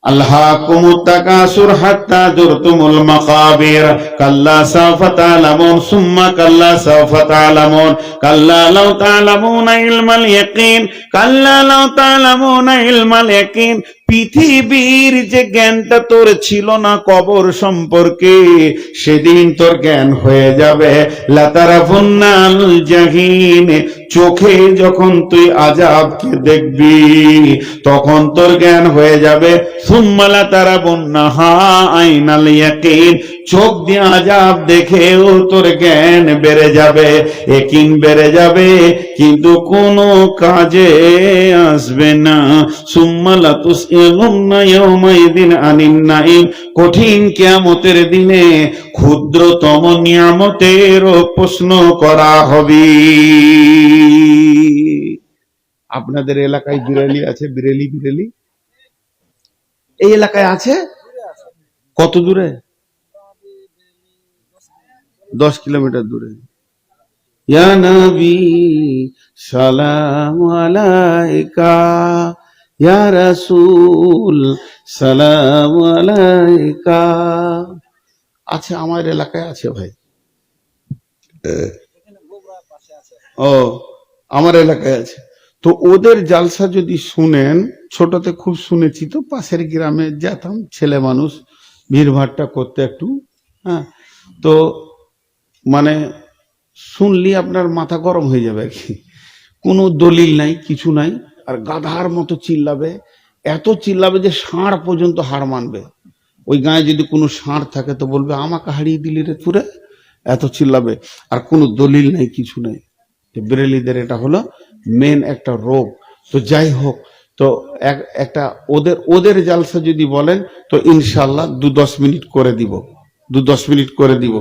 আল্লাহকুমুত তাকাসুর হাত্তা যুরতুমুল মাকাবির, কাল্লা সাওফা তা'লামুন সুম্মা কাল্লা সাওফা তা'লামুন, কাল্লা লাউ তা'লামুনা ইলমাল ইয়াকিন, কাল্লা লাউ তা'লামুনা ইলমাল ইয়াকিন। পৃথিবীর যে জ্ঞানটা তোর ছিল না কবর সম্পর্কে, সেদিন তোর জ্ঞান হয়ে যাবে। লাতারাফুন্নাল জাহিন, চোখে যখন তুই আযাবকে দেখবি তখন তোর জ্ঞান হয়ে যাবে। সুম্মা লাতারাবুন্নাহা আইনাল ইয়াকিন, চোখ দিয়ে আযাব দেখেও তোর জ্ঞান বেড়ে যাবে, ইয়াকিন বেড়ে যাবে, কিন্তু কোনো কাজে আসবে না। সুম্মা লাতুসআলুন্না ইয়াওমাইযিন আনিন নাঈম, কঠিন কিয়ামতের দিনে ক্ষুদ্রতম নিয়ামতেরও প্রশ্ন করা হবে। আপনাদের এলাকায় বিরেলি আছে? বিরেলি বিরেলি এই এলাকায় আছে? কত দূরে? 10 কিলোমিটার দূরে। ইয়া নবী সালামু আলাইকা, ইয়া রাসূল সালামু আলাইকা। আছে, আমার এলাকায় আছে ভাই। ও, আমার এলাকায় আছে। তো ওদের জালসা যদি শুনেন, ছোটতে খুব শুনেছি, তো পাশের গ্রামে যেতাম, ছেলে মানুষ ভিড়ভাড়টা করতে একটু, হ্যাঁ, তো মানে শুনলি আপনার মাথা গরম হয়ে যাবে কি। কোনো দলিল নাই, কিছু নাই, আর গাধার মতো চিল্লাবে, এত চিল্লাবে যে ষাঁড় পর্যন্ত হার মানবে। ওই গায়ে যদি কোনো ষাঁড় থাকে তো বলবে আমাকে হারিয়ে দিলি রে তুরে, এত চিল্লাবে। আর কোনো দলিল নাই, কিছু নাই। বেরেলিদের এটা হলো মেন একটা রোগ। তো যাই হোক, তো একটা ওদের জালসা যদি বলেন তো ইনশাল্লাহ 2-10 মিনিট করে দিব, 2-10 মিনিট করে দিব,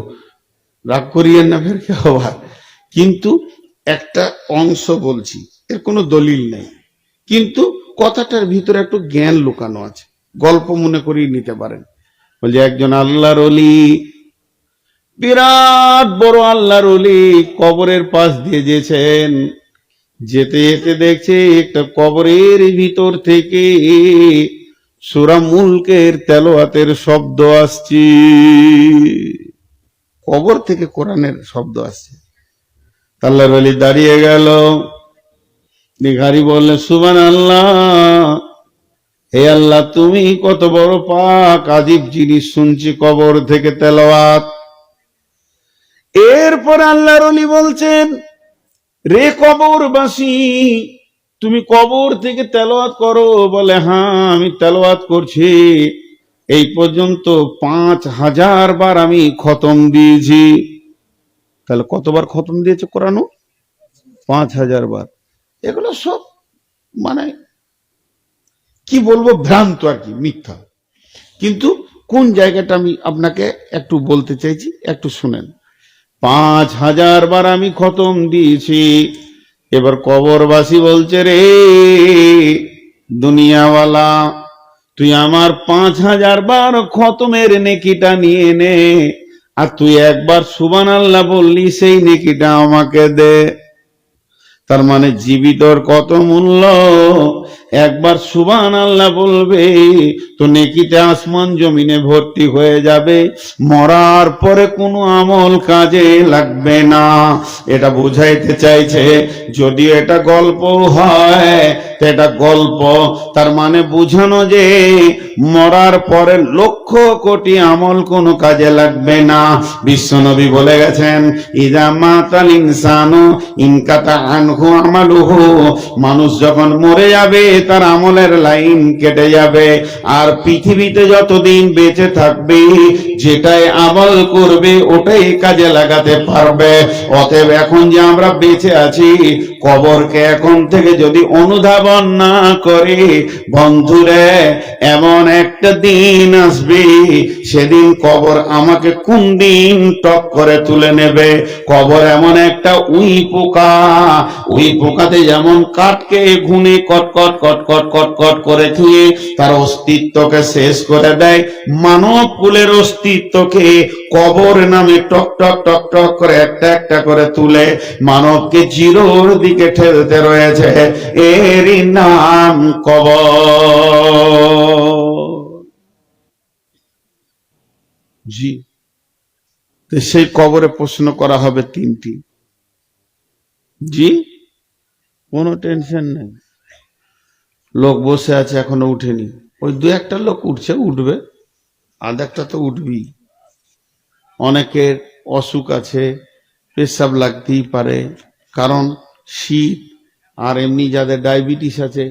রাগ করিয়েন না ফের কে হবার। কিন্তু একটা অংশ বলছি, এর কোনো দলিল নেই, কিন্তু কথাটার ভিতরে একটু জ্ঞান লুকানো আছে, গল্প মনে করিয়ে নিতে পারেন। বলছে একজন আল্লাহর ওলি, বিরাট বড় আল্লাহর ওলি, কবরের পাশ দিয়ে যেছেন, যেতে যেতে দেখছে একটা কবরের ভিতর থেকে সূরা মুলকের তেলাওয়াতের শব্দ আসছে, কবর থেকে কোরআনের শব্দ আসছে। আল্লাহর ওলি দাঁড়িয়ে গেল, ভিখারি বললে সুবহানাল্লাহ, হে আল্লাহ তুমি কত বড় পাক, আজীব জিনিস শুনছি কবর থেকে তেলাওয়াত। এরপর আল্লাহর ওলি বলছেন, রে কবরবাসী, তুমি কবর থেকে তেলাওয়াত করো? বলে হ্যাঁ আমি তেলাওয়াত করছি, এই পর্যন্ত 5000 বার আমি খতম দিয়েছি। তাহলে কতবার খতম দিয়েছে কোরআন? 5000 বার। এগুলো সব মানে কি বলবো, ভ্রান্ত আর কি, মিথ্যা। কিন্তু কোন জায়গাটা আমি আপনাকে একটু বলতে চাইছি, একটু শুনেন। 5000 বার আমি খতম দিয়েছি। এবার কবরবাসী বলছে, রে দুনিয়াওয়ালা, তুই আমার 5000 বার খতমের নেকিটা নিয়ে নে, আর তুই একবার সুবহানাল্লাহ বললি, সেই নেকিটা আমাকে দে। তার মানে জীবিতর কত মূল্য, একবার সুবহানাল্লাহ বলবে তো নেকিতে আসমান জমিনে ভর্তি হয়ে যাবে, মরার পরে কোনো আমল কাজে লাগবে না। এটা বুঝাইতে চাইছে, যদিও এটা গল্প হয়, এটা গল্প, তার মানে বুঝানো যে মরার পরে লক্ষ কোটি আমল কোনো কাজে লাগবে না। বিশ্বনবী বলে গেছেন, ইযা মাতাল ইনসানু ইনকাতা আনহু আমালুহু, মানুষ যখন মরে যাবে তার আমলের লাইন কেটে যাবে, আর পৃথিবীতে যতদিন বেঁচে থাকবে যেটাই আমল করবে ওটাই কাজে লাগাতে পারবে। অতএব এখন যে আমরা বেঁচে আছি, কবরকে এখন থেকে যদি অনুধাবন না করে, বন্ধুরে এমন একটা দিন আসবে, সেদিন কবর আমাকে কোন দিন টক করে তুলে নেবে। কবর এমন একটা উই পোকা, ওই পোকাতে যেমন কাঠকে ঘুনে কটকট কটকট কটকট করে দিয়ে তার অস্তিত্বকে শেষ করে দেয়, মানব কুলের অস্তিত্বকে কবর নামে টক টক টক টক করে একটা একটা করে তুলে মানবকে জিরোর দিকে ঠেলতে রয়েছে। এরই নাম কবর। জি, সেই কবরে প্রশ্ন করা হবে 3টি। জি, কোনো টেনশন নেই। লোক বসে আছে এখনো উঠেনি, ওই 2-1টা লোক উঠছে, উঠবে, আধ-একটা তো উঠবেই। অনেকের অসুখ আছে, পেশাব লাগতেই পারে, কারণ শীত, আর এমনি যাদের ডায়াবেটিস আছে।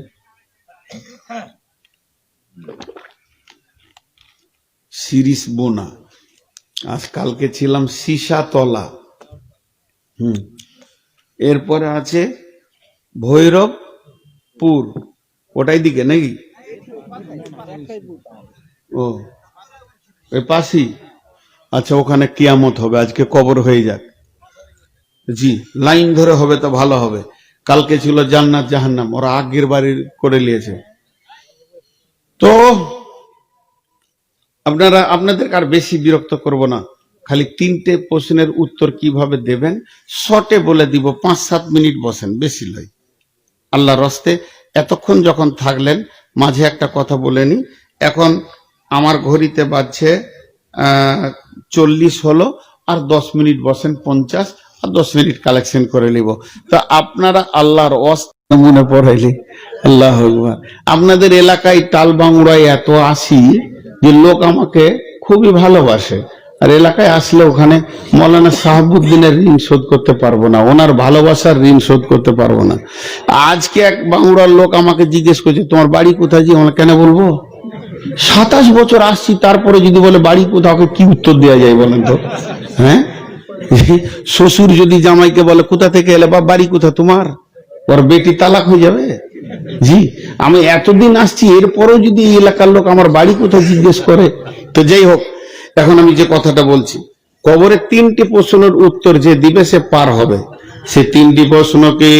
শিরিষ বোনা, আজকালকে ছিলাম সীসাতলা, এরপরে আছে ভৈরবপুর, ওটাই দিকে নাকি? ও ওই পাশেই। আচ্ছা, ওখানে কিয়ামত হবে, আজকে কবর হয়ে যাক। জি, লাইন ধরে হবে তো ভালো হবে। কালকে ছিল জান্নাত জাহান্নাম, ওরা আগের বাড়ি করে নিয়েছে। তো আপনাদের আর বেশি বিরক্ত করব না, খালি 3টে প্রশ্নের উত্তর কিভাবে দেবেন শর্টে বলে দিব। 5-7 মিনিট বসেন, বেশি লয়। আল্লাহর রাস্তে এতক্ষণ যখন থাকলেন, মাঝে একটা কথা বলে নি। এখন আমার ঘড়িতে বাজছে 40 হলো, আর 10 মিনিট বসেন, 50, আর 10 মিনিট কালেকশন করে নিব। তো আপনারা আল্লাহর ওয়াস্তে মনে পড়াইলে আল্লাহু আকবার। আপনাদের এলাকায় টাল বাংলায় এত আসি যে লোক আমাকে খুবই ভালোবাসে। আর এলাকায় আসলে ওখানে মৌলানা সাহাবুদ্দিনের ঋণ শোধ করতে পারবো না, ওনার ভালোবাসার ঋণ শোধ করতে পারবো না। আজকে এক বাংলার লোক আমাকে জিজ্ঞেস করছে তোমার বাড়ি কোথায়, জি আমরা কেন বলবো? 27 বছর আসছি, তারপরে যদি বলে বাড়ি কোথাও, ওকে কি উত্তর দেওয়া যায় বলেন তো? হ্যাঁ, শ্বশুর যদি জামাইকে বলে কোথা থেকে এলে, বা বাড়ি কোথা তোমার, ওর বেটি তালাক হয়ে যাবে। জি, আমি এতদিন আসছি, এরপরেও যদি এই এলাকার লোক আমার বাড়ি কোথায় জিজ্ঞেস করে। তো যাই হোক, এখন আমি যে কথাটা বলছি, কবরের 3টি প্রশ্নের উত্তর যে দিবে সে পার হবে। সে 3টি প্রশ্ন কি?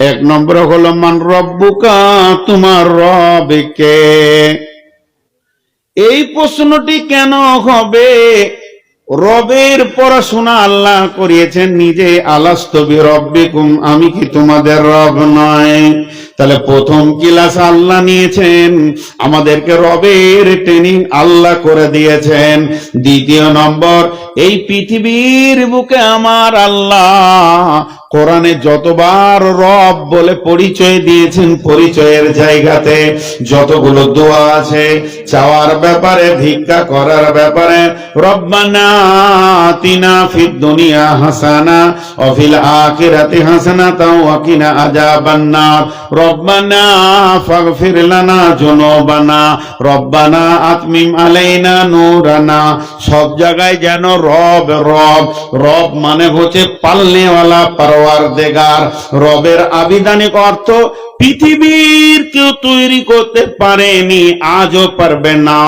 1 নম্বর হলো মান রব্বুকা, তোমার রব কে। এই প্রশ্নটি কেন হবে? রবের পড়াশোনা আল্লাহ করিয়েছেন নিজে। আলাস্তু বিরব্বিকুম, আমি কি তোমাদের রব নয়? তাহলে প্রথম ক্লাস আল্লাহ নিয়েছেন, আমাদেরকে রবের ট্রেনিং আল্লাহ করে দিয়েছেন। দ্বিতীয় নম্বর, এই পৃথিবীর বুকে আমার আল্লাহ কোরআনে যতবার রব বলে পরিচয় দিয়েছেন, পরিচয়ের জায়গাতে যতগুলো দোয়া আছে, চাওয়ার ব্যাপারে, ভিক্ষা করার ব্যাপারে, রব্বানা আতিনা ফিদ দুনিয়া হাসানা ওয়া ফিল আখিরাতি হাসানাতাও ওয়া কিনা আযাবান্নার, রব্বানা ফাগফির লানা যুনুবানা, রব্বানা আতমিম আলাইনা নূরানা। সব জায়গায় যেন রব রব রব মানে হচ্ছে পালনেওয়ালা, পরওয়ারদিগার। রবের আবিধানিক অর্থ পৃথিবীর কেউ তৈরি করতে পারেনি, আজও পারবে না।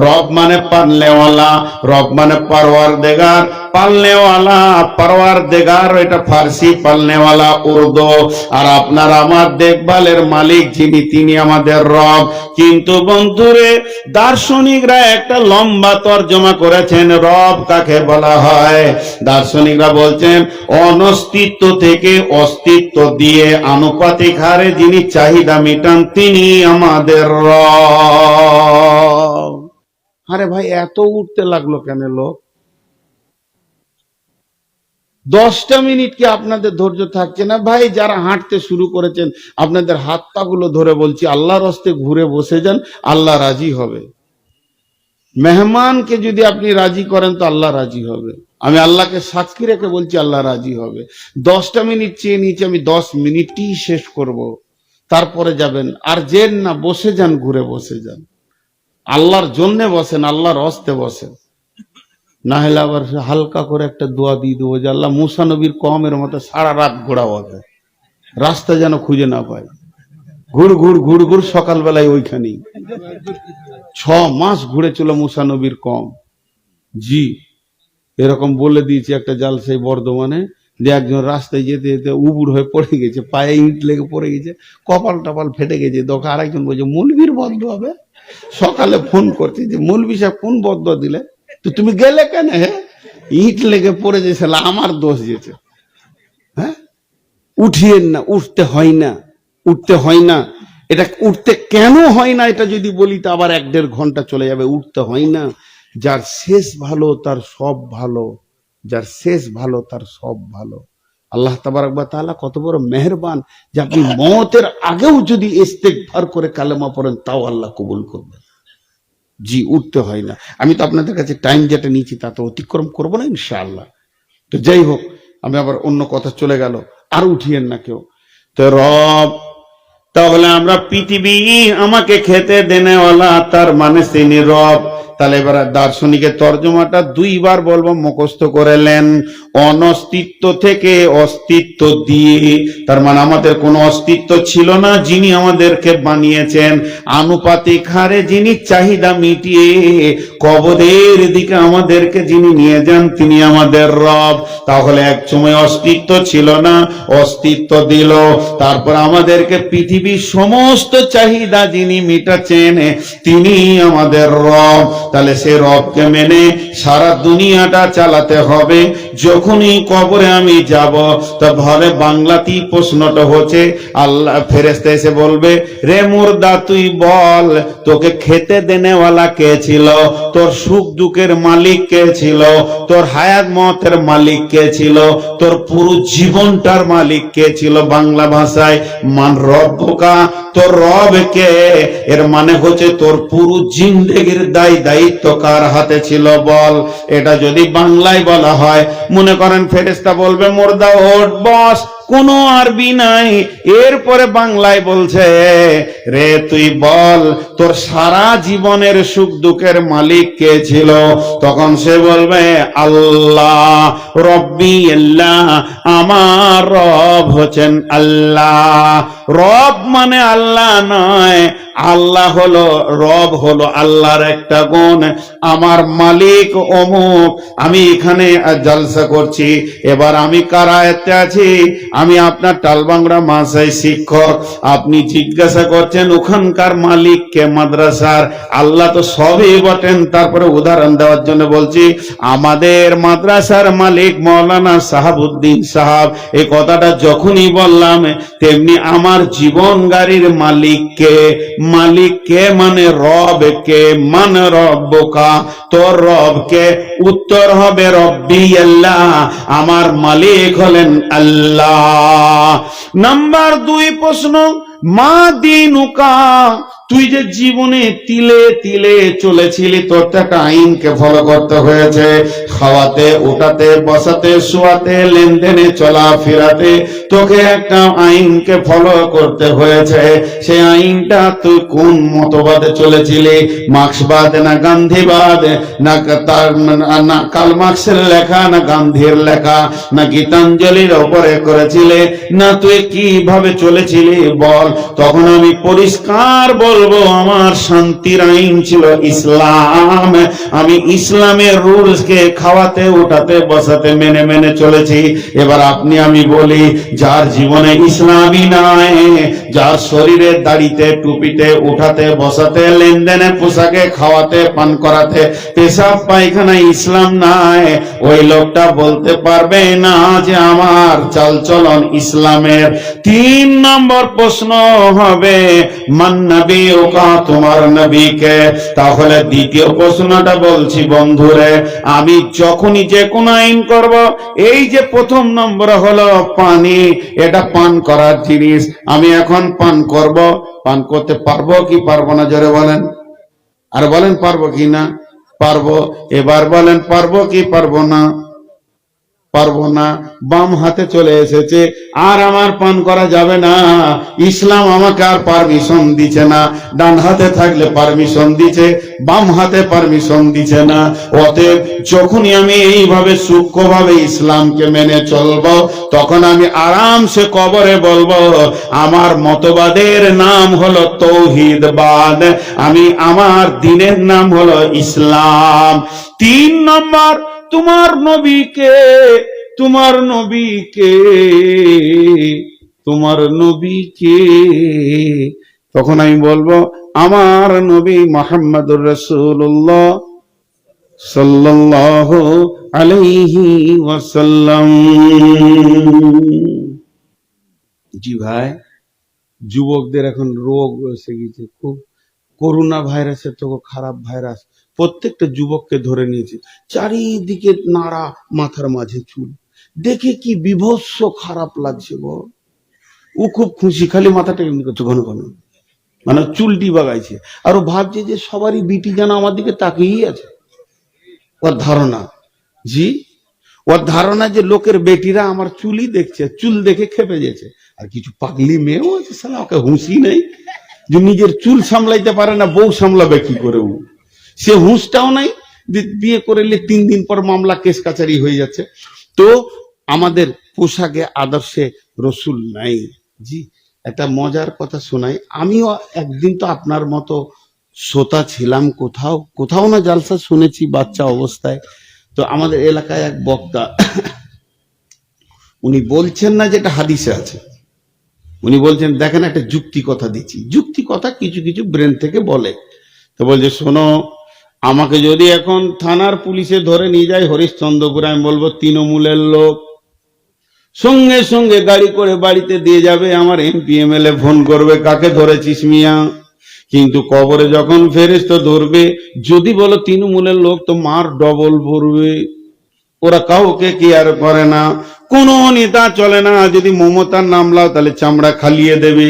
রব মানে পালনেওয়ালা, রব মানে পরওয়ারদিগার। পালনেওয়ালা, পরওয়ারদিগার এটা ফার্সি, পালনেওয়ালা উর্দু। আর আপনার আমার দেখভালের মালিক যিনি, তিনি আমাদের রব। কিন্তু বন্ধুরে, দার্শনিকরা একটা লম্বা তর্জমা করেছেন রব কাকে বলা হয়। দার্শনিকরা বলছেন অনস্তিত্ব থেকে অস্তিত্ব দিয়ে আনুপাতিক হারে যিনি চাহিদা মেটান, তিনি আমাদের রব। আরে ভাই, এত উঠতে লাগলো কেন লোক? 10টা মিনিট কি আপনাদের ধৈর্য থাকছে না ভাই? যারা হাঁটতে শুরু করেছেন, আপনাদের হাত পা গুলো ধরে বলছি, আল্লাহর হস্তে ঘুরে বসে যান, আল্লাহ রাজি হবে। মেহমানকে যদি আপনি রাজি করেন তো আল্লাহ রাজি হবে। আমি আল্লাহকে সাক্ষী রেখে বলছি, আল্লাহ রাজি হবে। 10টা মিনিট চেয়ে নিয়েছি, আমি 10 মিনিটই শেষ করব, তারপরে যাবেন। আর যেন না, বসে যান, ঘুরে বসে যান, আল্লাহর জন্য বসেন, আল্লাহর হস্তে বসেন। না হলে আবার হালকা করে একটা দোয়া দিয়ে দেবো যে আল্লাহ মুসা নবীর কওমের মতো সারা রাত ঘোরাও হবে, রাস্তা যেন খুঁজে না পায়। ঘুর ঘুর ঘুর ঘুর, সকালবেলায় ওইখানেই 6 মাস ঘুরেছিল মুসা নবীর কওম। জি, এরকম বলে দিয়েছি একটা জালসাই বর্ধমানে, যে একজন রাস্তায় যেতে যেতে উবুর হয়ে পড়ে গেছে, পায়ে ইট লেগে পড়ে গেছে, কপাল টপাল ফেটে গেছে। দোকা আরেকজন বলছে মৌলবীর বদ্ধ হবে। সকালে ফোন করছে যে মৌলবী সাহেব কোন বদ্ধ দিলে, তো তুমি গেলে কেন? হ্যাঁ, ইট লেগে পড়ে যেছে, আমার দোষ যেছে। হ্যাঁ, উঠিয়েন না, উঠতে হয় না, উঠতে হয় না। এটা উঠতে কেন হয় না এটা যদি বলি তো আবার 1-1.5 ঘন্টা চলে যাবে। উঠতে হয় না, যার শেষ ভালো তার সব ভালো, যার শেষ ভালো তার সব ভালো। আল্লাহ তাবারক ওয়া তাআলা কত বড় মেহেরবান যে আপনি মওতের আগেও যদি ইস্তেগফার করে কালেমা পড়েন, তাও আল্লাহ কবুল করবেন। জি, উঠতে হয় না। আমি তো আপনাদের কাছে টাইম যেটা নিয়েছি তা তো অতিক্রম করবো না ইনশাআল্লাহ। তো যাই হোক, আমি আবার অন্য কথা চলে গেল, আর উঠিয়েন না কেউ। তো রব, তাহলে আমরা পৃথিবী আমাকে খেতে দেনেওয়ালা, তার মানে তিনি রব। তাহলে এবার দার্শনিকের তর্জমাটা 2 বার বলবো, মুখস্থ করে নেন। অনস্তিত্ব থেকে অস্তিত্ব দিয়ে, তার মানে আমাদের কোনো অস্তিত্ব ছিল না, যিনি আমাদেরকে বানিয়েছেন। আনুপাতিক হারে যিনি চাহিদা মিটিয়ে কবরের দিকে আমাদেরকে যিনি নিয়ে যান, তিনি আমাদের রব। তাহলে এক সময় অস্তিত্ব ছিল না, অস্তিত্ব দিল, তারপর আমাদেরকে পৃথিবীর সমস্ত চাহিদা যিনি মিটাচ্ছেন, তিনি আমাদের রব। তাহলে সে রবকে মেনে সারা দুনিয়াটা চালাতে হবে। যখন যখনই কবরে আমি যাব, তা ঘরে বাংলাতেই প্রশ্নটা হচ্ছে, আল্লাহ ফেরেশতা এসে বলবে, রে মুর্দা তুই বল, তোকে খেতে দেনেওয়ালা কে ছিল, তোর সুখ দুঃখের মালিক কে ছিল, তোর হায়াত মতের মালিক কে ছিল, তোর পুরো জীবনটার মালিক কে ছিল। বাংলা ভাষায় মান রব্বুকা, তোর রব কে, এর মানে হচ্ছে তোর পুরো জিন্দেগির দায়িত্ব কার হাতে ছিল বল। এটা যদি বাংলায় বলা হয়, মনে করেন ফেরেশতা বলবে মুর্দা ওঠ বস, কোনো আরবি নাই, এরপরে বাংলায় বলছে, রে তুই বল তোর সারা জীবনের সুখ দুঃখের মালিক কে ছিল, তখন সে বলবে আল্লাহ, রব্বি আল্লাহ, আমার রব হচ্ছেন আল্লাহ। রব মানে আল্লাহ নয়, আল্লাহ হলো রব, হলো আল্লাহর একটা গুণ। আমার মালিক অমুক, আমি এখানে জলসা করছি, এবার আমি কার আয়াতে আছি, আমি আপনার টালবাংরা মাসায় শিক্ষক, আপনি জিজ্ঞাসা করছেন ওখানকার মালিক কে মাদ্রাসার, আল্লাহ তো সবই বটেন। তারপরে উদাহরণ দেওয়ার জন্য বলছি, আমাদের মাদ্রাসার মালিক মৌলানা সাহাবুদ্দিন সাহাব, এই কথাটা যখনই বললাম, তেমনি আমার জীবন গাড়ির মালিককে, মালিককে মানে রবকে, মানে রব্বকা, তোর রবকে, উত্তর হবে রব্বি আল্লাহ, আমার মালিক হলেন আল্লাহ। নাম্বার 2 প্রশ্ন, মা দিনুকা, তুই যে জীবনে তিলে তিলে চলেছিলি, তোর তো একটা আইনকে ফলো করতে হয়েছে, খাওয়াতে উঠাতে বসাতে শোয়াতে লেনদেনে চলাফেরাতে তোকে একটা আইনকে ফলো করতে হয়েছে। সেই আইনটা তুই কোন মতবাদে চলেছিলি, মার্ক্সবাদ না গান্ধীবাদ, না তার না কার্ল মার্ক্সের লেখা, না গান্ধীর লেখা, না গীতাঞ্জলির ওপরে করেছিলে, না তুই কিভাবে চলেছিলি বল। তখন আমি পরিষ্কার বলবো, আমার শান্তির আইন ছিল ইসলাম, আমি ইসলামের রুলস কে খাওয়াতে উঠাতে বসাতে মেনে মেনে চলেছি। এবার আপনি আমি বলি, যার জীবনে ইসলামই নাই, যার শরীরে দাড়িতে টুপিতে উঠাতে বসাতে লেনদেনে পোশাকে খাওয়াতে পান করাতে পেশাব পায়খানা ইসলাম নাই, ওই লোকটা বলতে পারবে না যে আমার চালচলন ইসলামের। 3 নম্বর প্রশ্ন হবে, মান নবীউকা, তোমার নবীকে। তাহলে দ্বিতীয় প্রশ্নটা বলছি বন্ধুরে, আমি যখনই যে কোনো আইন করব, এই যে প্রথম নম্বর হলো পানি, এটা পান করার জিনিস, আমি এখন পান করব, পান করতে পারবো কি পারবো না, জোরে বলেন, আর বলেন পারবো কি না, পারবো। এবার বলেন পারবো কি পারবো না, পারবো না। বাম হাতে চলে এসেছে, আর আমার পান করা যাবে না, ইসলাম আমাকে আর পারমিশন দিচ্ছে না। ডান হাতে থাকলে পারমিশন দিচ্ছে, বাম হাতে পারমিশন দিচ্ছে না। অতএব যখনই আমি এইভাবে সূক্ষ্মভাবে ইসলামকে মেনে চলবো, তখন আমি আরামসে কবরে বলবো, আমার মতবাদের নাম হলো তৌহিদবাদ, আমি আমার দ্বীনের নাম হলো ইসলাম। 3 নম্বর, তোমার নবীকে, তোমার নবীকে, তোমার নবীকে। তখন আমি বলবো, আমার নবী মুহাম্মদুর রাসূলুল্লাহ সাল্লাল্লাহু আলাইহি ওয়াসাল্লাম। জি ভাই, যুবকদের এখন রোগ এসে গেছে, খুব করোনা ভাইরাসের তো খারাপ ভাইরাস, প্রত্যেকটা যুবককে ধরে নিয়েছে, চারিদিকে নাড়া, মাথার মাঝে চুল, দেখে কি বিভৎস খারাপ লাগছে গো। ও খুব খুশি, খালি মাথাটা এমনি করছে ঘন ঘন, মানে চুলটি বাগাইছে, আর ও ভাবছে যে সবারই বিটি যেন আমার দিকে তাকিয়েই আছে। ওর ধারণা, জি, ওর ধারণা যে লোকের বেটিরা আমার চুলই দেখছে, চুল দেখে খেপে গেছে। আর কিছু পাগলি মেয়েও আছে, সালা ওকে হুঁশই নেই, যে নিজের চুল সামলাইতে পারে না, বউ সামলাবে কি করে। ও সে হুঁশটাও নাই, বিয়ে করলে 3 দিন পর মামলা কেস কাচারি হয়ে যাচ্ছে। তো আমাদের পোশাকে আদর্শে রসুল নাই। জি, একটা মজার কথা শোনাই, আমিও একদিন তো আপনার মতো শ্রোতা ছিলাম, কোথাও কোথাও না জালসা শুনেছি বাচ্চা অবস্থায়। তো আমাদের এলাকায় এক বক্তা, উনি বলছেন না যেটা হাদিসে আছে, উনি বলছেন দেখেন একটা যুক্তি কথা দিচ্ছি, যুক্তি কথা কিছু কিছু ব্রেন থেকে বলে। তো বলছে শোনো, আমাকে যদি এখন থানার পুলিশে ধরে নিয়ে যায় হরিশ্চন্দ্রপুর, আমি বলবো তৃণমূলের লোক, সঙ্গে সঙ্গে গাড়ি করে বাড়িতে দিয়ে যাবে, আমার এমপি এমএলএ ফোন করবে কাকে ধরেছিস মিয়া। কিন্তু কবরে যখন ফেরেশতা ধরবে, যদি বলো তৃণমূলের লোক, তো মার ডবল পড়বে। ওরা কাউকে কেয়ার করে না, কোন নেতা চলে না। যদি মমতার নাম লাও তাহলে চামড়া খালিয়ে দেবে,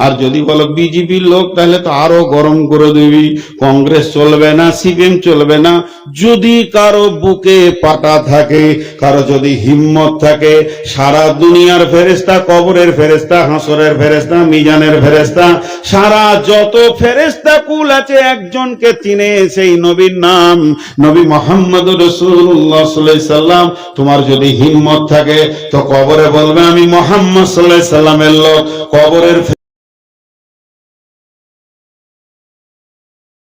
আর যদি বলো বিজেপির লোক তাহলে তো আরো গরম করে দেবি। কংগ্রেস চলবে না, সিপিএম চলবে না। যদি কারো বুকে পাটা থাকে, কারো যদি হিম্মত থাকে, সারা দুনিয়ার ফেরেশতা, কবরের ফেরেশতা, হাসরের ফেরেশতা, মিজানের ফেরেশতা, সারা যত ফেরেশতা কুল আছে, একজনকে চিনে, সেই নবীর নাম নবী মুহাম্মদ রাসূলুল্লাহ সাল্লাল্লাহু আলাইহি সাল্লাম। তোমার যদি হিম্মত থাকে তো কবরে বলবে আমি মুহাম্মদ সাল্লাল্লাহু আলাইহি সাল্লামের লোক। কবরের